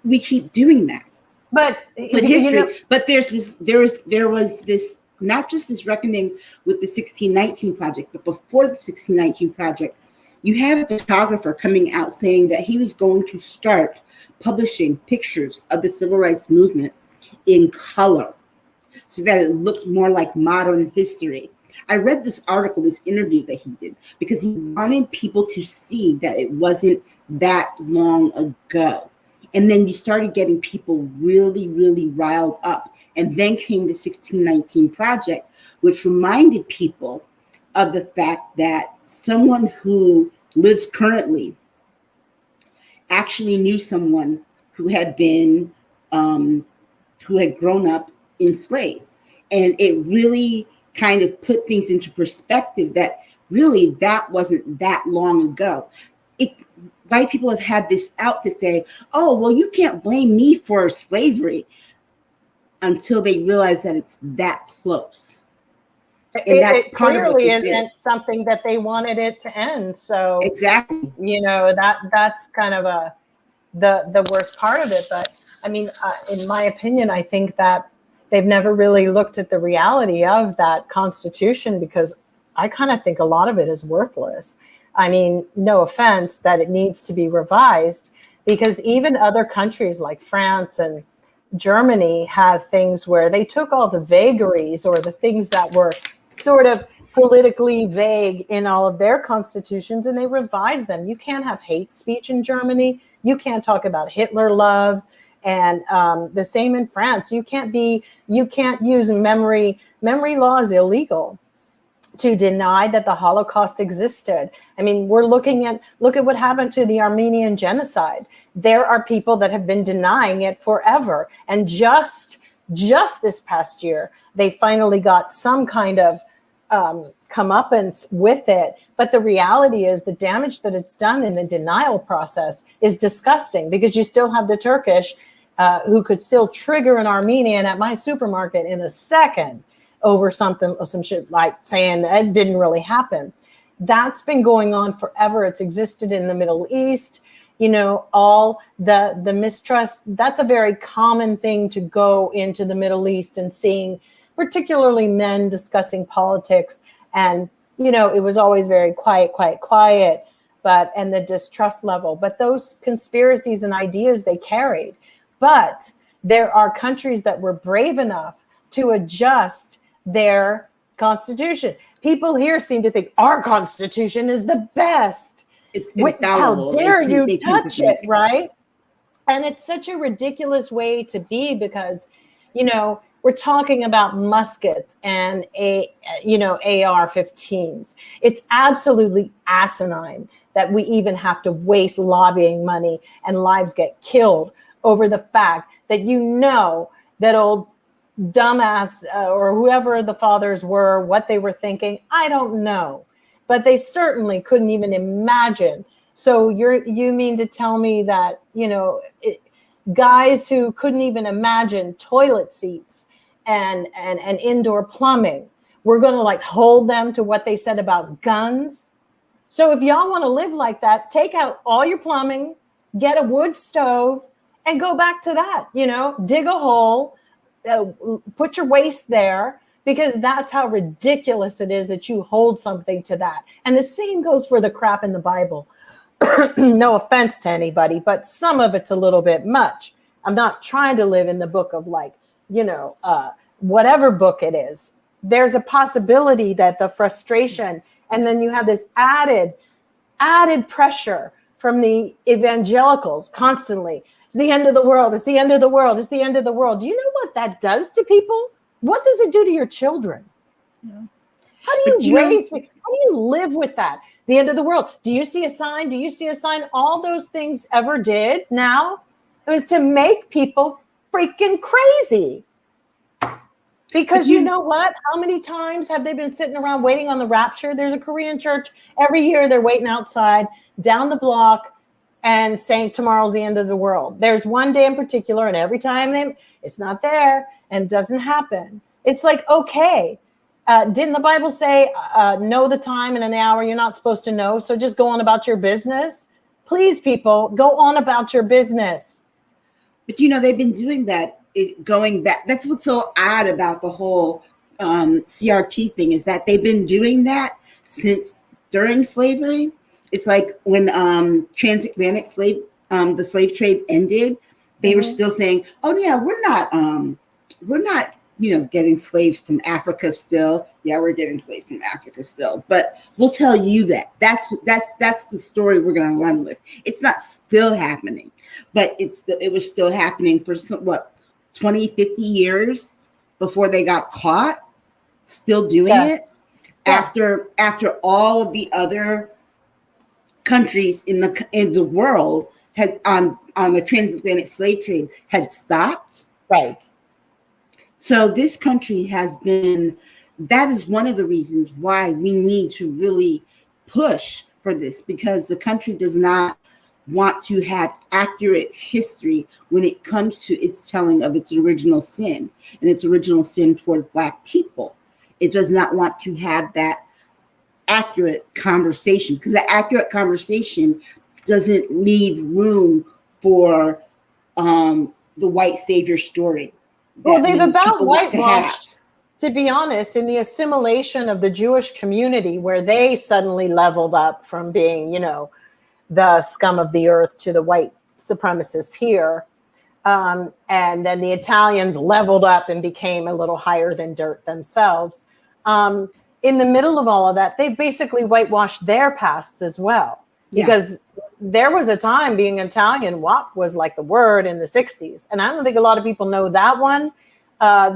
we keep doing that. But history. But there was this, not just this reckoning with the 1619 Project, but before the 1619 Project, you had a photographer coming out saying that he was going to start publishing pictures of the civil rights movement in color so that it looked more like modern history. I read this article, this interview that he did, because he wanted people to see that it wasn't that long ago. And then you started getting people really, really riled up. And then came the 1619 Project, which reminded people of the fact that someone who lives currently actually knew someone who had been, who had grown up enslaved. And it really kind of put things into perspective that really that wasn't that long ago. White people have had this out to say, oh, well, you can't blame me for slavery, until they realize that it's that close. And that's it part of what clearly this isn't is. something that they wanted it to end. So Exactly. That's kind of the worst part of it. But I mean, in my opinion, I think that they've never really looked at the reality of that Constitution, because I kind of think a lot of it is worthless. I mean, no offense, that it needs to be revised, because even other countries like France and Germany have things where they took all the vagaries or the things that were sort of politically vague in all of their constitutions, and they revised them. You can't have hate speech in Germany. You can't talk about Hitler love. And the same in France. You can't use memory law is illegal to deny that the Holocaust existed. I mean, look at what happened to the Armenian genocide. There are people that have been denying it forever. And just this past year, they finally got some kind of comeuppance with it. But the reality is the damage that it's done in the denial process is disgusting, because you still have the Turkish who could still trigger an Armenian at my supermarket in a second over some shit like saying that it didn't really happen. That's been going on forever. It's existed in the Middle East. All the mistrust, that's a very common thing to go into the Middle East and seeing, particularly men discussing politics. And, it was always very quiet, and the distrust level. But those conspiracies and ideas they carried. But there are countries that were brave enough to adjust their constitution. People here seem to think our constitution is the best. It's infallible. How dare you touch it, right? And it's such a ridiculous way to be, because, we're talking about muskets and AR-15s. It's absolutely asinine that we even have to waste lobbying money and lives get killed over the fact that that old dumbass or whoever the fathers were, what they were thinking, I don't know. But they certainly couldn't even imagine. So you mean to tell me that, guys who couldn't even imagine toilet seats and indoor plumbing, we're going to hold them to what they said about guns? So if y'all want to live like that, take out all your plumbing, get a wood stove, and go back to that, dig a hole, put your waste there, because that's how ridiculous it is that you hold something to that. And the same goes for the crap in the Bible. No offense to anybody, but some of it's a little bit much. I'm not trying to live in the book of whatever book it is. There's a possibility that the frustration, and then you have this added pressure from the evangelicals constantly. It's the end of the world. It's the end of the world. It's the end of the world. Do you know what that does to people? What does it do to your children? Yeah. How do you live with that? The end of the world. Do you see a sign? Do you see a sign? All those things ever did now, it was to make people freaking crazy. Because you know what? How many times have they been sitting around waiting on the rapture? There's a Korean church. Every year they're waiting outside down the block and saying tomorrow's the end of the world. There's one day in particular, and every time it's not there and doesn't happen. It's like, okay, didn't the Bible say know the time and an hour you're not supposed to know? So just go on about your business. Please, people, go on about your business. But they've been doing that, going back. That's what's so odd about the whole CRT thing, is that they've been doing that since during slavery. It's like when transatlantic the slave trade ended, they were still saying, "Oh yeah, we're not getting slaves from Africa still. Yeah, we're getting slaves from Africa still. But we'll tell you that. That's the story we're going to run with. It's not still happening, but it was still happening for 20, 50 years before they got caught, still doing it. After all of the other countries in the world had on the transatlantic slave trade had stopped. Right. So this country that is one of the reasons why we need to really push for this, because the country does not want to have accurate history when it comes to its telling of its original sin and its original sin toward Black people. It does not want to have that accurate conversation, because the accurate conversation doesn't leave room for the white savior story. Well, they've about whitewashed, to be honest, in the assimilation of the Jewish community, where they suddenly leveled up from being, the scum of the earth to the white supremacists here. And then the Italians leveled up and became a little higher than dirt themselves. In the middle of all of that, they basically whitewashed their pasts as well. Because there was a time being Italian, WAP was like the word in the 60s. And I don't think a lot of people know that one.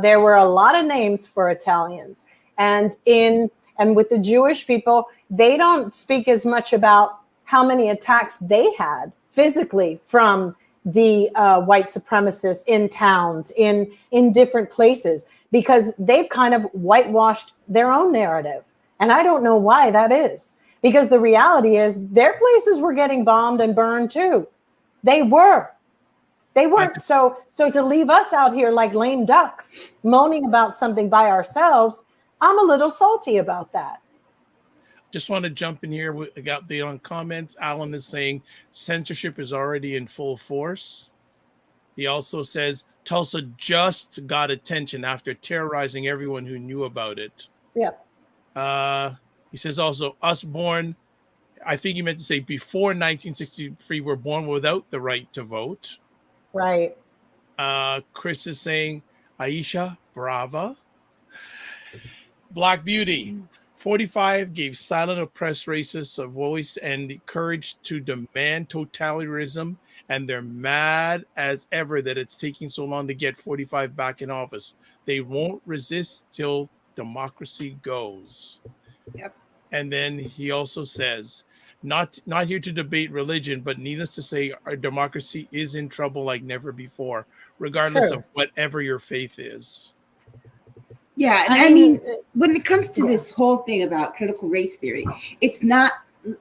There were a lot of names for Italians. And with the Jewish people, they don't speak as much about how many attacks they had physically from the white supremacists in towns, in different places, because they've kind of whitewashed their own narrative. And I don't know why that is. Because the reality is their places were getting bombed and burned too. They weren't. So to leave us out here like lame ducks, moaning about something by ourselves, I'm a little salty about that. Just want to jump in here. We got the comments. Alan is saying censorship is already in full force. He also says Tulsa just got attention after terrorizing everyone who knew about it. Yeah. He says also, us born, I think he meant to say before 1963, were born without the right to vote. Right. Chris is saying, Aisha, brava. Black Beauty, 45 gave silent oppressed racists a voice and the courage to demand totalitarianism, and they're mad as ever that it's taking so long to get 45 back in office. They won't resist till democracy goes. Yep. And then he also says, not here to debate religion, but needless to say, our democracy is in trouble like never before, regardless of whatever your faith is. Yeah, and I mean, when it comes to this whole thing about critical race theory, it's not,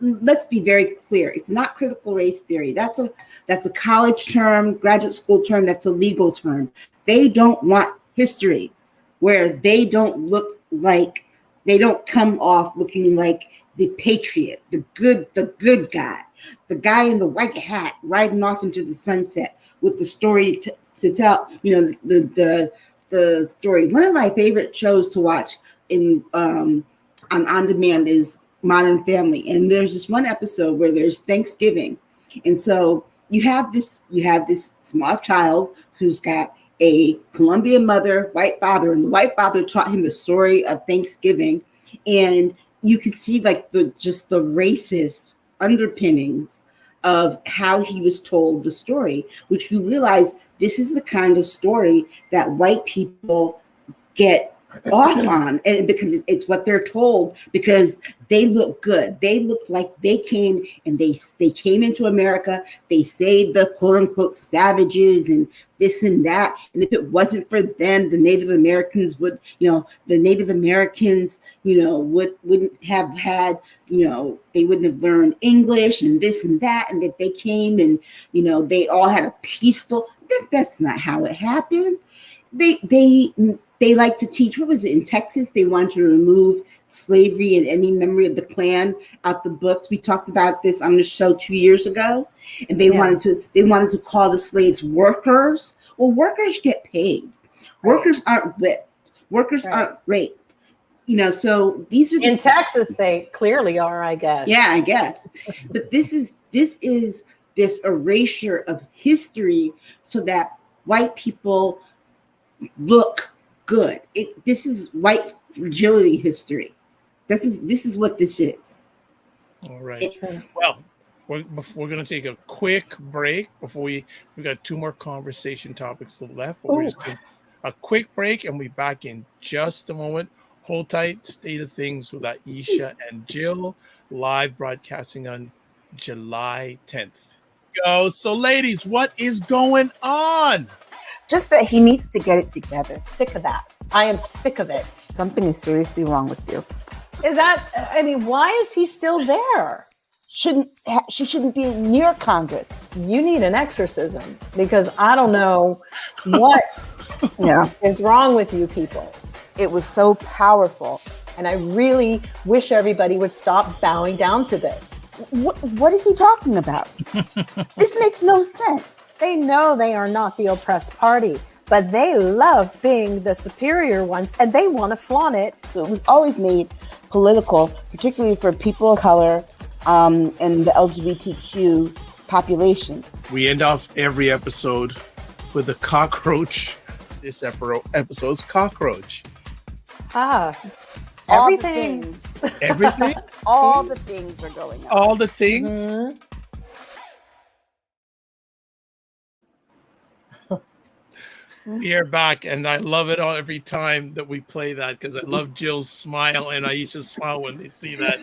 let's be very clear, it's not critical race theory. That's a college term, graduate school term, that's a legal term. They don't want history where they don't come off looking like the patriot, the good guy, the guy in the white hat riding off into the sunset with the story to tell, the story. One of my favorite shows to watch on demand is Modern Family. And there's this one episode where there's Thanksgiving. And so you have this small child who's got a Colombian mother, white father, and the white father taught him the story of Thanksgiving. And you can see like the racist underpinnings of how he was told the story, which you realize this is the kind of story that white people get off on, and because it's what they're told, because they look good. They look like they came and they came into America. They saved the quote unquote savages and this and that. And if it wasn't for them, the Native Americans wouldn't have had, they wouldn't have learned English and this and that. And that they came and, they all had a peaceful, that's not how it happened. They like to teach, what was it, in Texas? They wanted to remove slavery and any memory of the Klan out the books. We talked about this on the show 2 years ago. And they wanted to call the slaves workers. Well, workers get paid. Workers aren't whipped. Workers aren't raped. So these are in Texas, they clearly are, I guess. Yeah, I guess. But this is this erasure of history so that white people look good. This is white fragility history. This is what this is. All right. Well, we're going to take a quick break before we got two more conversation topics left. But we're just doing a quick break, and we'll be back in just a moment. Hold tight. State of Things with Aisha and Jill, live broadcasting on July 10th. Go. So, ladies, what is going on? Just that he needs to get it together. Sick of that. I am sick of it. Something is seriously wrong with you. Is that, I mean, why is he still there? She shouldn't be near Congress. You need an exorcism, because I don't know what is wrong with you people. It was so powerful. And I really wish everybody would stop bowing down to this. What is he talking about? This makes no sense. They know they are not the oppressed party, but they love being the superior ones, and they want to flaunt it. So it was always made political, particularly for people of color and the LGBTQ population. We end off every episode with a cockroach. This episode's cockroach. Everything. Everything? All the things are going on. All the things? Mm-hmm. We are back, and I love it all every time that we play that, because I love Jill's smile and Aisha's smile when they see that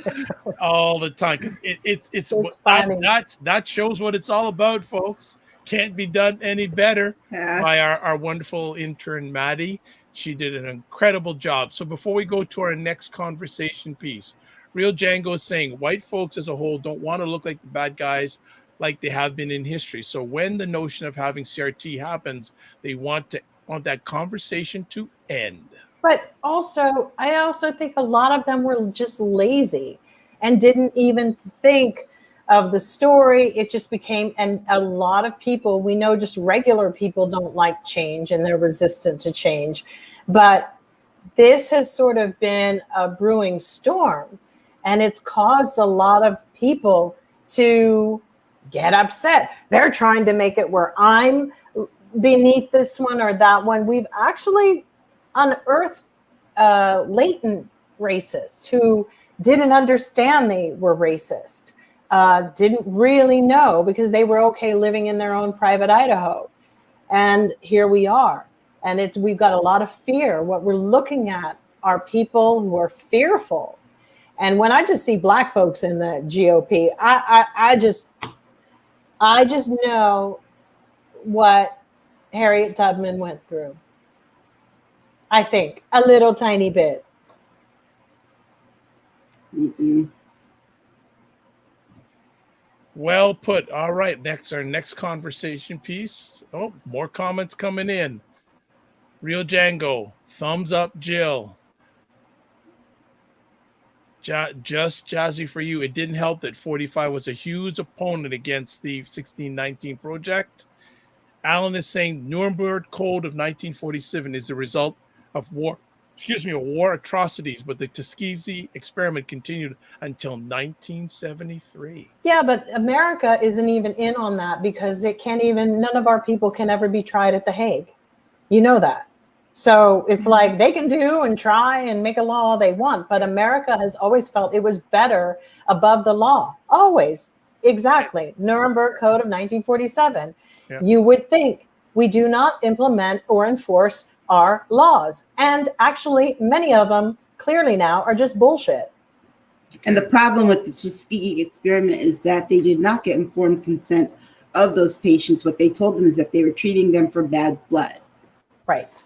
all the time, because it's funny. That shows what it's all about, folks. Can't be done any better by our wonderful intern Maddie. She did an incredible job. So before we go to our next conversation piece, Real Django is saying white folks as a whole don't want to look like the bad guys like they have been in history. So when the notion of having CRT happens, they want that conversation to end. But also, I also think a lot of them were just lazy and didn't even think of the story. It just became, and a lot of people, we know just regular people don't like change and they're resistant to change. But this has sort of been a brewing storm, and it's caused a lot of people to get upset. They're trying to make it where I'm beneath this one or that one. We've actually unearthed latent racists who didn't understand they were racist, didn't really know, because they were okay living in their own private Idaho. And here we are. And we've got a lot of fear. What we're looking at are people who are fearful. And when I just see Black folks in the GOP, I just know what Harriet Tubman went through. I think a little tiny bit. Mm-mm. Well put. All right. Our next conversation piece. Oh, more comments coming in. Real Django, thumbs up, Jill. Just jazzy for you. It didn't help that 45 was a huge opponent against the 1619 project. Alan is saying Nuremberg Code of 1947 is the result of war atrocities, but the Tuskegee experiment continued until 1973. Yeah, but America isn't even in on that, because none of our people can ever be tried at The Hague. You know that. So it's like they can do and try and make a law all they want, but America has always felt it was better above the law. Always. Exactly. Nuremberg Code of 1947. Yeah. You would think we do not implement or enforce our laws. And actually, many of them clearly now are just bullshit. And the problem with the Tuskegee experiment is that they did not get informed consent of those patients. What they told them is that they were treating them for bad blood. Right.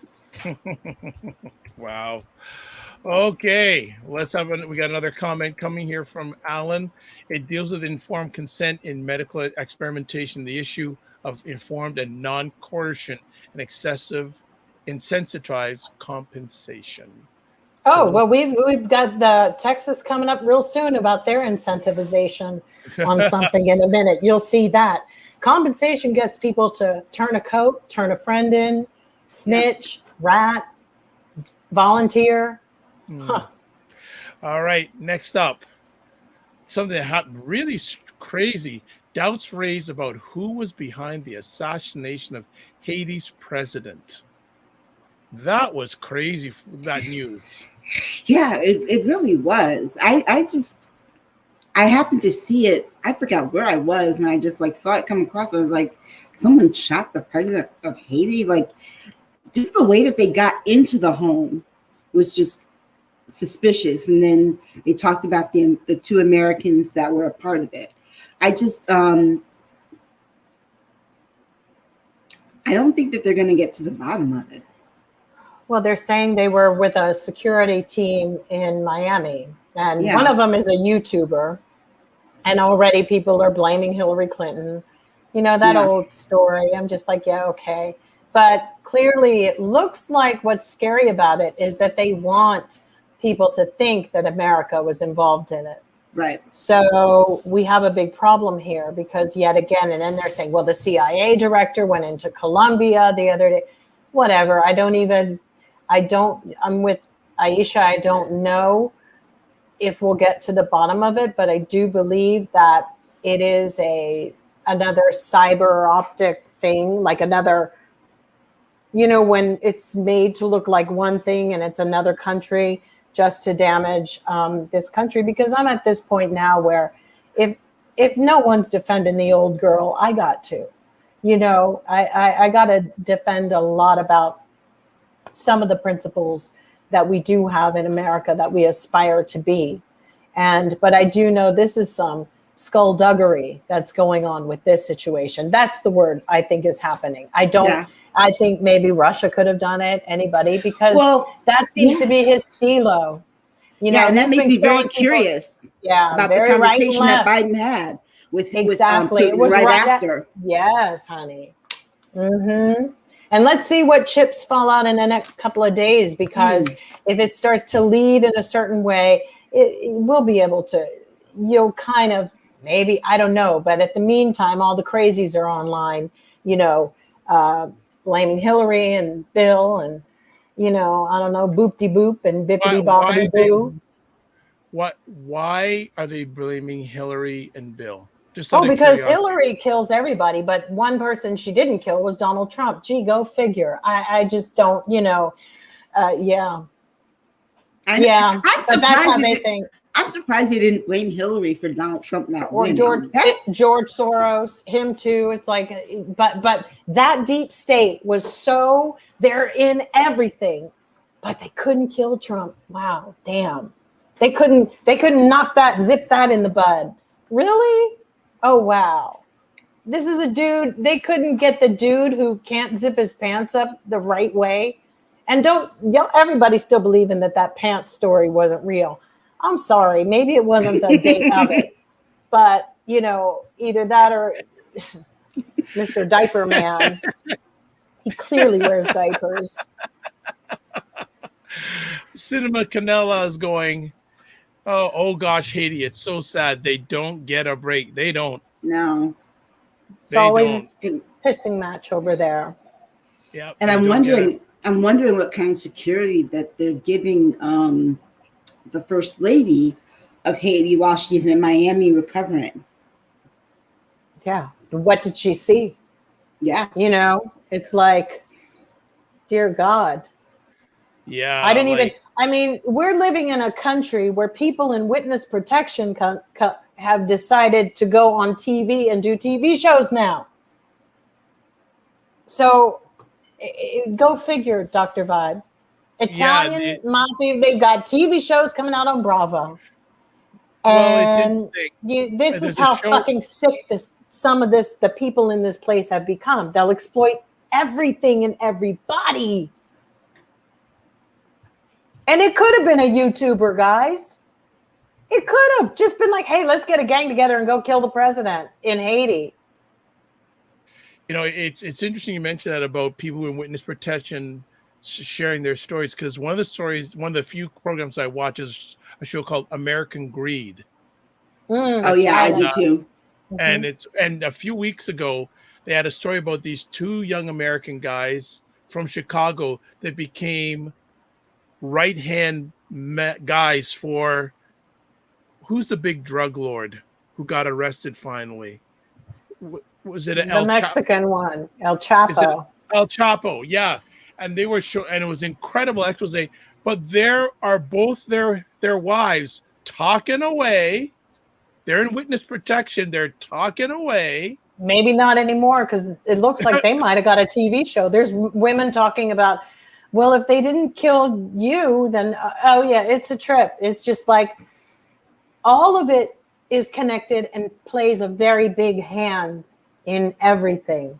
Wow. Okay, we got another comment coming here from Alan. It deals with informed consent in medical experimentation, the issue of informed and non-coercion and excessive insensitized compensation. Well, we've got the Texas coming up real soon about their incentivization on something in a minute. You'll see that. Compensation gets people to turn a coat, turn a friend in, snitch, rat, volunteer. Huh. All right, next up, something that happened really crazy. Doubts raised about who was behind the assassination of Haiti's president. That was crazy, that news. Yeah, it really was. I happened to see it. I forgot where I was, and I just like saw it come across. I was like, someone shot the president of Haiti. Like, just the way that they got into the home was just suspicious. And then they talked about the two Americans that were a part of it. I just I don't think that they're going to get to the bottom of it. Well, they're saying they were with a security team in Miami, and one of them is a YouTuber, and already people are blaming Hillary Clinton. You know, that old story. I'm just like, yeah, okay. But clearly it looks like what's scary about it is that they want people to think that America was involved in it. Right. So we have a big problem here because yet again, and then they're saying, well, the CIA director went into Colombia the other day. Whatever. I'm with Aisha. I don't know if we'll get to the bottom of it, but I do believe that it is another cyber optic thing, like another, you know, when it's made to look like one thing and it's another country just to damage this country. Because I'm at this point now where if no one's defending the old girl, I got to, you know, I got to defend a lot about some of the principles that we do have in America that we aspire to be. But I do know this is some skullduggery that's going on with this situation. That's the word I think is happening. I think maybe Russia could have done it, anybody, because that seems to be his stilo. You know, and that makes me very curious about the conversation that Biden had with exactly. It was right after. Yes, honey. Mm-hmm. And let's see what chips fall out in the next couple of days, because if it starts to lead in a certain way, it will be able to, you'll kind of, maybe, I don't know. But at the meantime, all the crazies are online, you know, blaming Hillary and Bill and, you know, I don't know, boop-de-boop and bippity-boppity-boo. Why are they blaming Hillary and Bill? Because Hillary kills everybody, but one person she didn't kill was Donald Trump. Gee, go figure. I just don't, you know, yeah. But that's how they think. I'm surprised they didn't blame Hillary for Donald Trump not winning. George Soros, him too. It's like, but that deep state was so, they're in everything, but they couldn't kill Trump. Wow, damn. They couldn't zip that in the bud. Really? Oh, wow. This is a dude. They couldn't get the dude who can't zip his pants up the right way. And everybody's still believing that pants story wasn't real. I'm sorry. Maybe it wasn't the date of it. But, you know, either that or Mr. Diaper Man. He clearly wears diapers. Sinema Canela is going, oh gosh, Haiti, it's so sad. They don't get a break. They don't. No. It's always a pissing match over there. Yeah. And I'm wondering what kind of security that they're giving the First Lady of Haiti while she's in Miami recovering. Yeah. What did she see? Yeah. You know, it's like, dear God. Yeah. I mean, we're living in a country where people in witness protection have decided to go on TV and do TV shows now. So go figure, Dr. Vibe. Italian mafia, they've got TV shows coming out on Bravo. And this is how fucking sick the people in this place have become. They'll exploit everything and everybody. And it could have been a YouTuber, guys. It could have just been like, hey, let's get a gang together and go kill the president in Haiti. You know, it's interesting you mentioned that about people in witness protection sharing their stories, because one of the few programs I watch is a show called American Greed. I do too. And a few weeks ago, they had a story about these two young American guys from Chicago that became right-hand guys for who's the big drug lord who got arrested finally? Was it the Mexican one, El Chapo? El Chapo, yeah. and they were and it was incredible expose. But there are both their wives talking away. They're in witness protection. They're talking away. Maybe not anymore, because it looks like they might have got a TV show. There's women talking about, well, if they didn't kill you, then, oh yeah, it's a trip. It's just like all of it is connected and plays a very big hand in everything,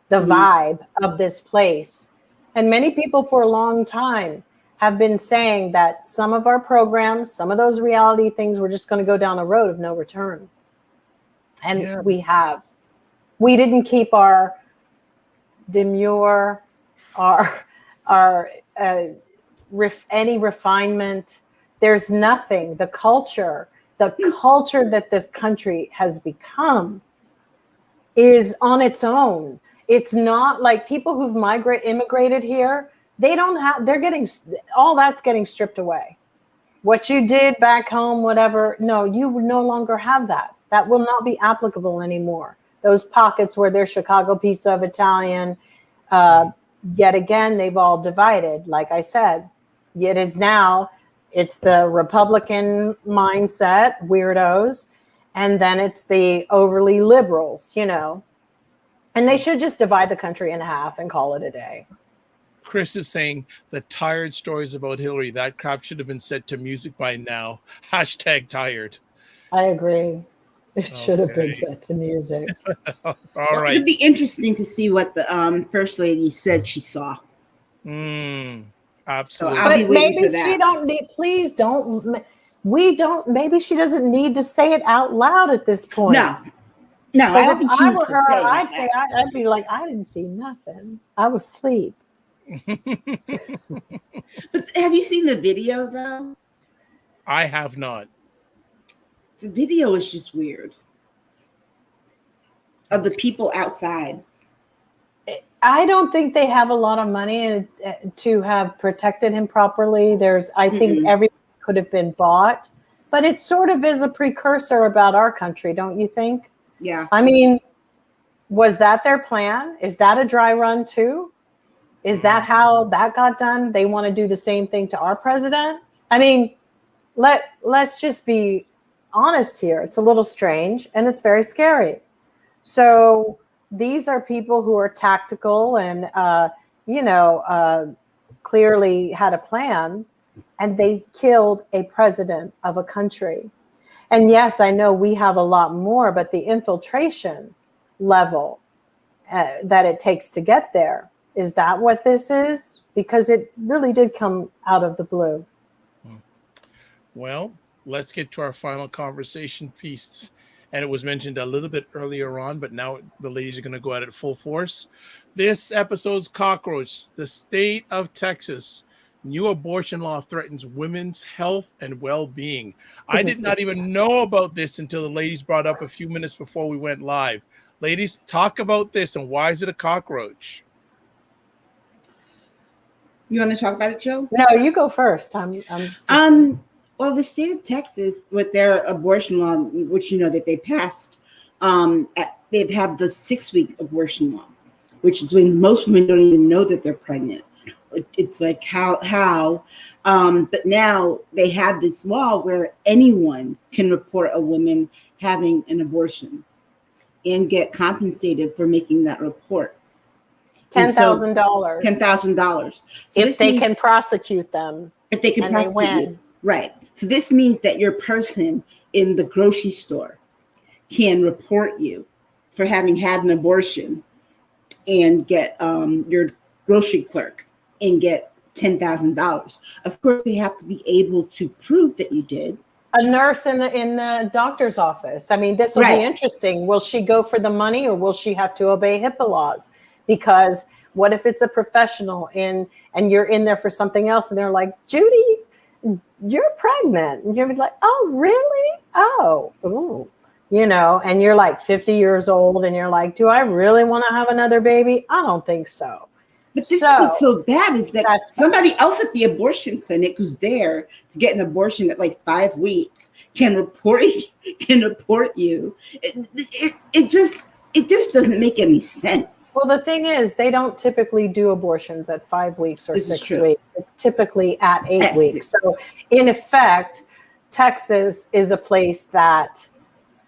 the vibe of this place. And many people for a long time have been saying that some of our programs, some of those reality things, we're just going to go down a road of no return. And we have. We didn't keep our demure, any refinement. There's nothing. The culture that this country has become is on its own. It's not like people who've immigrated here. They don't have. They're getting all that's getting stripped away. What you did back home, whatever. No, you no longer have that. That will not be applicable anymore. Those pockets where there's Chicago pizza of Italian, yet again, they've all divided. Like I said, it is now, it's the Republican mindset, weirdos, and then it's the overly liberals, and they should just divide the country in half and call it a day. Chris is saying the tired stories about Hillary, that crap should have been set to music by now. #tired. I agree. It should have been set to music. All right. It'd be interesting to see what the First Lady said she saw. Absolutely. So I'll be waiting for that. She don't need. Please don't. We don't. Maybe she doesn't need to say it out loud at this point. No. I don't think she needs to say I'd say I'd be like, I didn't see nothing. I was asleep. But have you seen the video though? I have not. The video is just weird of the people outside. I don't think they have a lot of money to have protected him properly. I think everything could have been bought, but it sort of is a precursor about our country, don't you think? Yeah. I mean, was that their plan? Is that a dry run too? Is that how that got done? They want to do the same thing to our president? I mean, let's just be honest here. It's a little strange and it's very scary. So these are people who are tactical and, clearly had a plan, and they killed a president of a country. And yes, I know we have a lot more, but the infiltration level that it takes to get there, is that what this is? Because it really did come out of the blue. Well, let's get to our final conversation piece. And it was mentioned a little bit earlier on, but now the ladies are going to go at it full force. This episode's cockroach, the state of Texas. New abortion law threatens women's health and well-being. I did not even know about this until the ladies brought up a few minutes before we went live. Ladies, talk about this and why is it a cockroach? You want to talk about it, Jill? No, you go first. I'm just well, the state of Texas, with their abortion law, which that they passed, they've had the 6-week abortion law, which is when most women don't even know that they're pregnant. It's like how, but now they have this law where anyone can report a woman having an abortion and get compensated for making that report. $10,000. $10,000. So if they can prosecute them. If they can prosecute you. Right. So this means that your person in the grocery store can report you for having had an abortion and get your grocery clerk and get $10,000. Of course, they have to be able to prove that you did. A nurse in the doctor's office. I mean, this will be interesting. Will she go for the money or will she have to obey HIPAA laws? Because what if it's a professional and you're in there for something else and they're like, Judy, you're pregnant. And you're like, oh, really? Oh, ooh. And you're like 50 years old and you're like, do I really want to have another baby? I don't think so. But this is what's so bad is that somebody else at the abortion clinic who's there to get an abortion at like 5 weeks can report you. It just, it just doesn't make any sense. Well, the thing is, they don't typically do abortions at 5 weeks or This is 6 true. weeks. It's typically at 8 At weeks. 6. So in effect, Texas is a place that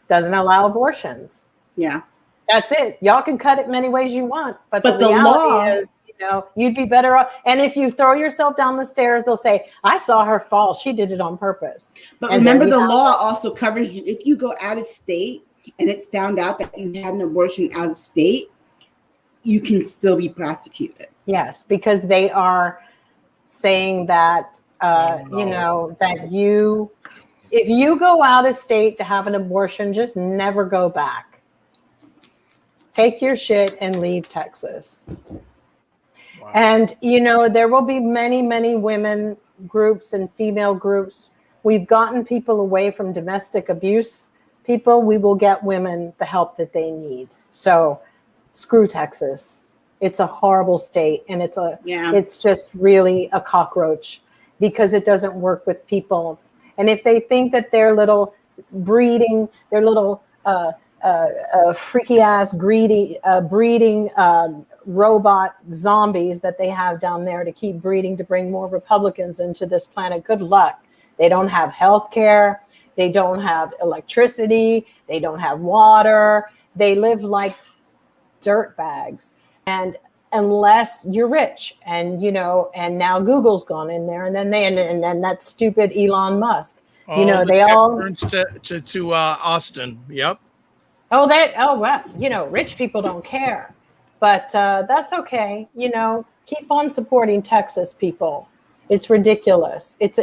doesn't allow abortions. Yeah. That's it. Y'all can cut it many ways you want, but But the the reality law- is, you'd be better off. And if you throw yourself down the stairs, they'll say, I saw her fall. She did it on purpose. But And remember, then the you have- law also covers you. If you go out of state and it's found out that you had an abortion out of state, you can still be prosecuted. Yes, because they are saying that, that if you go out of state to have an abortion, just never go back. Take your shit and leave Texas. Wow. And, there will be many, many women groups and female groups. We've gotten people away from domestic abuse people. We will get women the help that they need. So screw Texas. It's a horrible state. And it's just really a cockroach because it doesn't work with people. And if they think that their little breeding freaky ass breeding robot zombies that they have down there to keep breeding to bring more Republicans into this planet, good luck. They don't have health care. They don't have electricity. They don't have water. They live like dirt bags. And unless you're rich and now Google's gone in there and then that stupid Elon Musk, they all turns to Austin. Yep. Rich people don't care, but that's okay. Keep on supporting Texas people. It's ridiculous. It's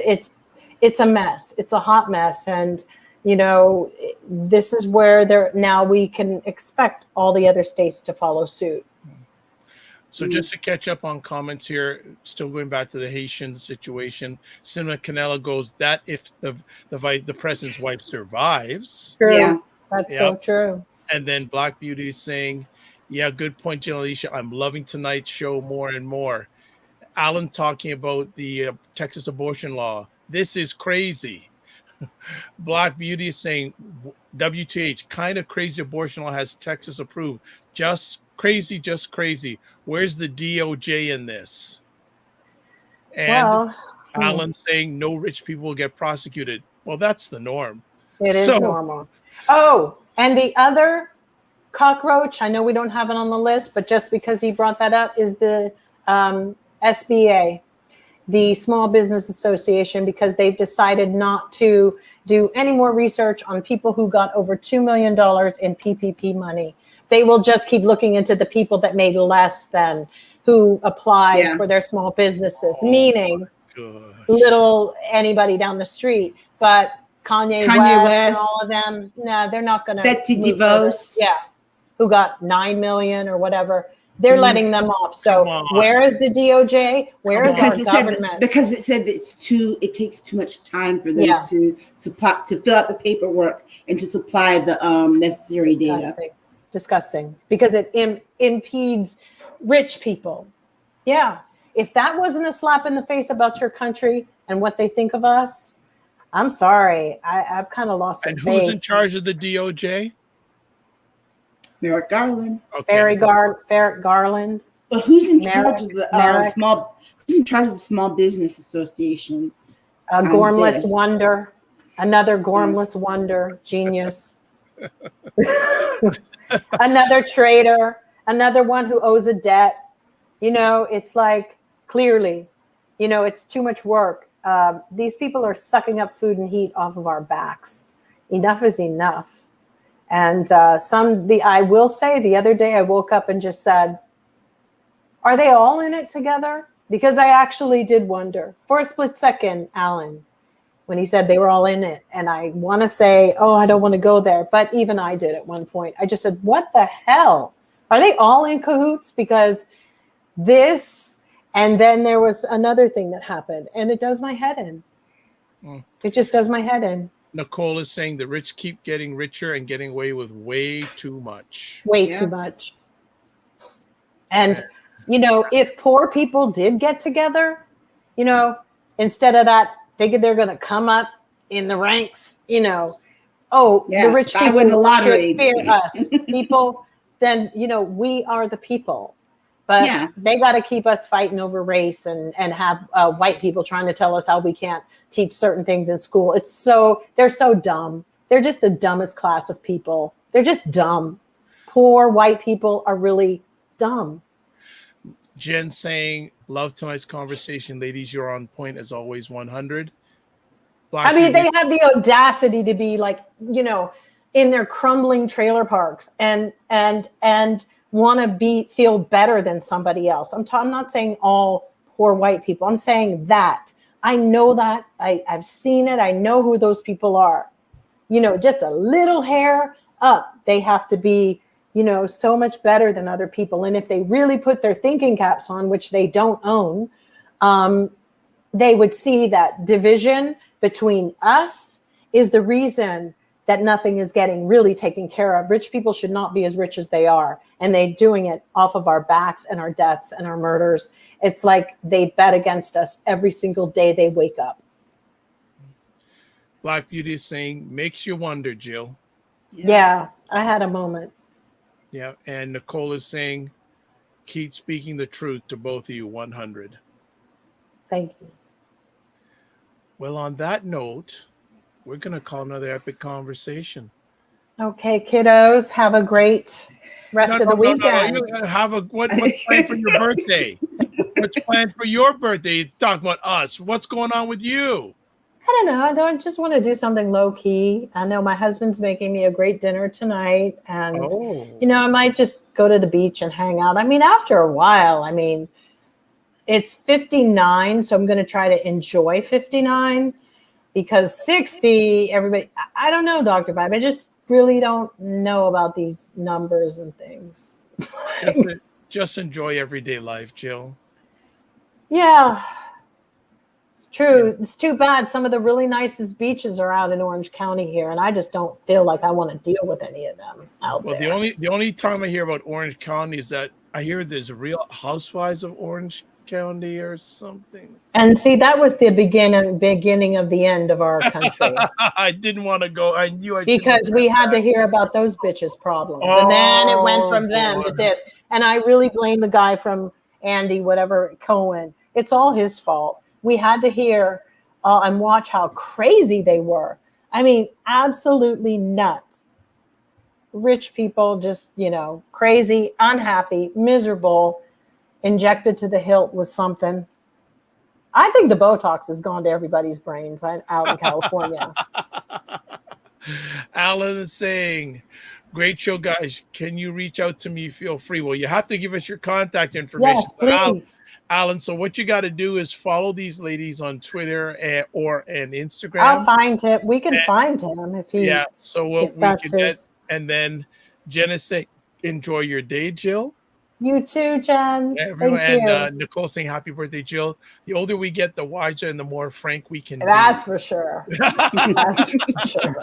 a mess. It's a hot mess. And, this is where now we can expect all the other states to follow suit. So just to catch up on comments here, still going back to the Haitian situation, Sinema Canela goes, that if the president's wife survives. True. Yeah. That's so true. And then Black Beauty is saying, yeah, good point, Jill Alicia. I'm loving tonight's show more and more. Alan talking about the Texas abortion law. This is crazy. Black Beauty is saying, WTH, kind of crazy abortion law has Texas approved. Just crazy. Where's the DOJ in this? And Alan saying no rich people will get prosecuted. Well, that's the norm. It is normal. Oh, and the other cockroach, I know we don't have it on the list, but just because he brought that up, is the SBA, the Small Business Association, because they've decided not to do any more research on people who got over $2 million in PPP money. They will just keep looking into the people that made less than who applied for their small businesses, meaning little anybody down the street. But Kanye West and all of them, no, they're not going to. Betsy DeVos. Yeah, who got 9 million or whatever. They're letting them off. So where is the DOJ? Where is our government? Because it said it takes too much time for them to fill out the paperwork and to supply the necessary data. Disgusting. Because it impedes rich people. Yeah. If that wasn't a slap in the face about your country and what they think of us, I'm sorry. I've kind of lost some faith. And who's in charge of the DOJ? Merrick Garland. Okay. Ferret Garland. But who's in charge of the Small Business Association? A gormless wonder. Another gormless wonder. Genius. Another traitor. Another one who owes a debt. It's like, clearly, it's too much work. These people are sucking up food and heat off of our backs. Enough is enough. And I will say, the other day I woke up and just said, are they all in it together? Because I actually did wonder for a split second, Alan, when he said they were all in it. And I want to say, I don't want to go there. But even I did at one point. I just said, what the hell? Are they all in cahoots? Because this, and then there was another thing that happened, and it does my head in. It just does my head in. Nicole is saying the rich keep getting richer and getting away with way too much. Too much. And, if poor people did get together, instead of that, they're going to come up in the ranks, the rich people win the lottery. should fear us. People, then, we are the people. But they got to keep us fighting over race and have white people trying to tell us how we can't teach certain things in school. They're so dumb. They're just the dumbest class of people. They're just dumb. Poor white people are really dumb. Jen saying, love tonight's conversation. Ladies, you're on point as always, 100. They have the audacity to be like, in their crumbling trailer parks and want to feel better than somebody else. I'm not saying all poor white people. I'm saying that. I know that. I've seen it. I know who those people are. Just a little hair up. They have to be, so much better than other people. And if they really put their thinking caps on, which they don't own, they would see that division between us is the reason that nothing is getting really taken care of. Rich people should not be as rich as they are. And they're doing it off of our backs and our deaths and our murders. It's like they bet against us every single day they wake up. Black Beauty is saying, makes you wonder, Jill. Yeah, I had a moment. Yeah, and Nicole is saying, keep speaking the truth to both of you, 100. Thank you. Well, on that note, we're going to call another epic conversation. Okay, kiddos, have a great rest of the weekend. What's planned for your birthday? What's planned for your birthday? You're talking about us. What's going on with you? I don't know. I don't just want to do something low key. I know my husband's making me a great dinner tonight. And, I might just go to the beach and hang out. After a while, it's 59. So I'm going to try to enjoy 59 because 60, everybody, I don't know, Dr. Vibe. I just really don't know about these numbers and things. Just enjoy everyday life, Jill. Yeah. It's true. Yeah. It's too bad. Some of the really nicest beaches are out in Orange County here, and I just don't feel like I want to deal with any of them out there. Well, the only time I hear about Orange County is that I hear there's Real Housewives of Orange County or something. And see, that was the beginning of the end of our country. I didn't want to go. I knew I because we had to hear about those bitches' problems, and then it went from them to this. And I really blame the guy from Andy, whatever Cohen. It's all his fault. We had to hear and watch how crazy they were. Absolutely nuts. Rich people just, crazy, unhappy, miserable, injected to the hilt with something. I think the Botox has gone to everybody's brains out in California. Alan is saying, great show, guys. Can you reach out to me? Feel free. Well, you have to give us your contact information. Yes, please. Alan, so what you got to do is follow these ladies on Twitter and Instagram. I'll find him. We can find him if he. Yeah, so we can get, and then Jen is saying, enjoy your day, Jill. You too, Jen. Everyone, and Nicole saying happy birthday, Jill. The older we get, the wiser and the more frank we can be. That's for sure. That's for sure.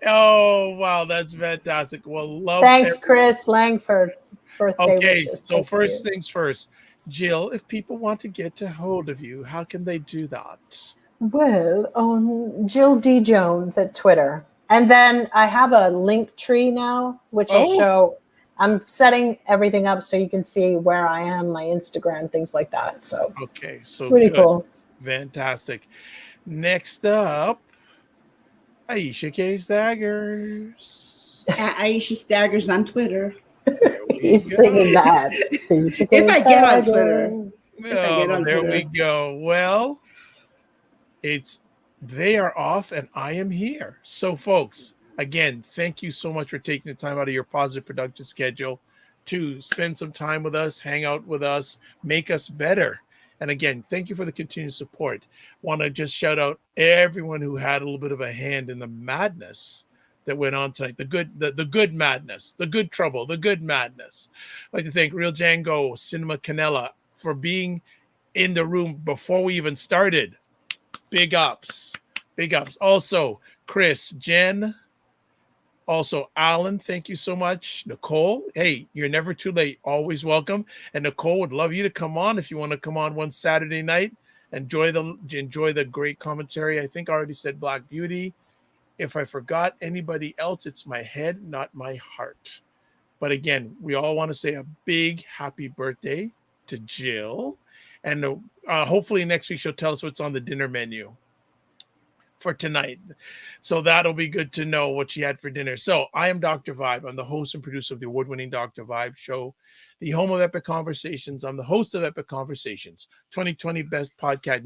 Oh, wow, that's fantastic. Well, thanks, Chris Langford. Birthday wishes. So first things first, Jill, if people want to get a hold of you, how can they do that? Well, on Jill D. Jones at Twitter. And then I have a link tree now, which will show. I'm setting everything up so you can see where I am, my Instagram, things like that. So so pretty cool. Fantastic. Next up, Aisha K. Staggers. Aisha Staggers on Twitter. He's singing that. If I get on Twitter. There we go. Well, they are off and I am here. So folks, again, thank you so much for taking the time out of your positive, productive schedule to spend some time with us, hang out with us, make us better. And again, thank you for the continued support. Want to just shout out everyone who had a little bit of a hand in the madness that went on tonight. The good madness, the good trouble, the good madness. I'd like to thank Real Django, Sinema Canella for being in the room before we even started. Big ups. Big ups. Also, Chris, Jen, also Alan, thank you so much. Nicole, hey, you're never too late. Always welcome. And Nicole would love you to come on if you want to come on one Saturday night. Enjoy the great commentary. I think I already said Black Beauty. If I forgot anybody else, it's my head, not my heart. But again, we all want to say a big happy birthday to Jill. And hopefully next week she'll tell us what's on the dinner menu for tonight. So that'll be good to know what she had for dinner. So I am Dr. Vibe. I'm the host and producer of the award-winning Dr. Vibe show, the home of Epic Conversations. I'm the host of Epic Conversations, 2020 Best Podcast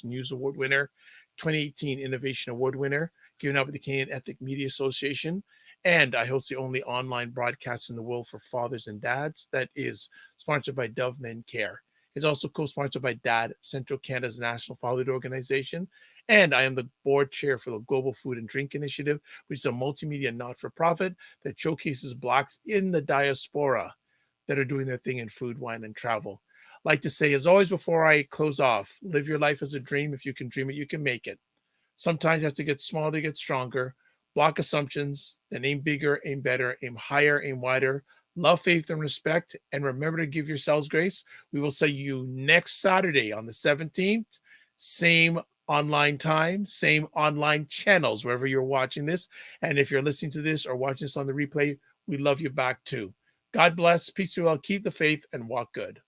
News Award winner, 2018 Innovation Award winner, given out by the Canadian Ethnic Media Association. And I host the only online broadcast in the world for fathers and dads that is sponsored by Dove Men Care. It's also co-sponsored by DAD, Central Canada's national fatherhood organization. And I am the board chair for the Global Food and Drink Initiative, which is a multimedia not-for-profit that showcases Blacks in the diaspora that are doing their thing in food, wine, and travel. I'd like to say, as always, before I close off, live your life as a dream. If you can dream it, you can make it. Sometimes you have to get small to get stronger. Block assumptions, then aim bigger, aim better, aim higher, aim wider. Love, faith, and respect. And remember to give yourselves grace. We will see you next Saturday on the 17th. Same online time, same online channels, wherever you're watching this. And if you're listening to this or watching this on the replay, we love you back too. God bless. Peace be well. Keep the faith and walk good.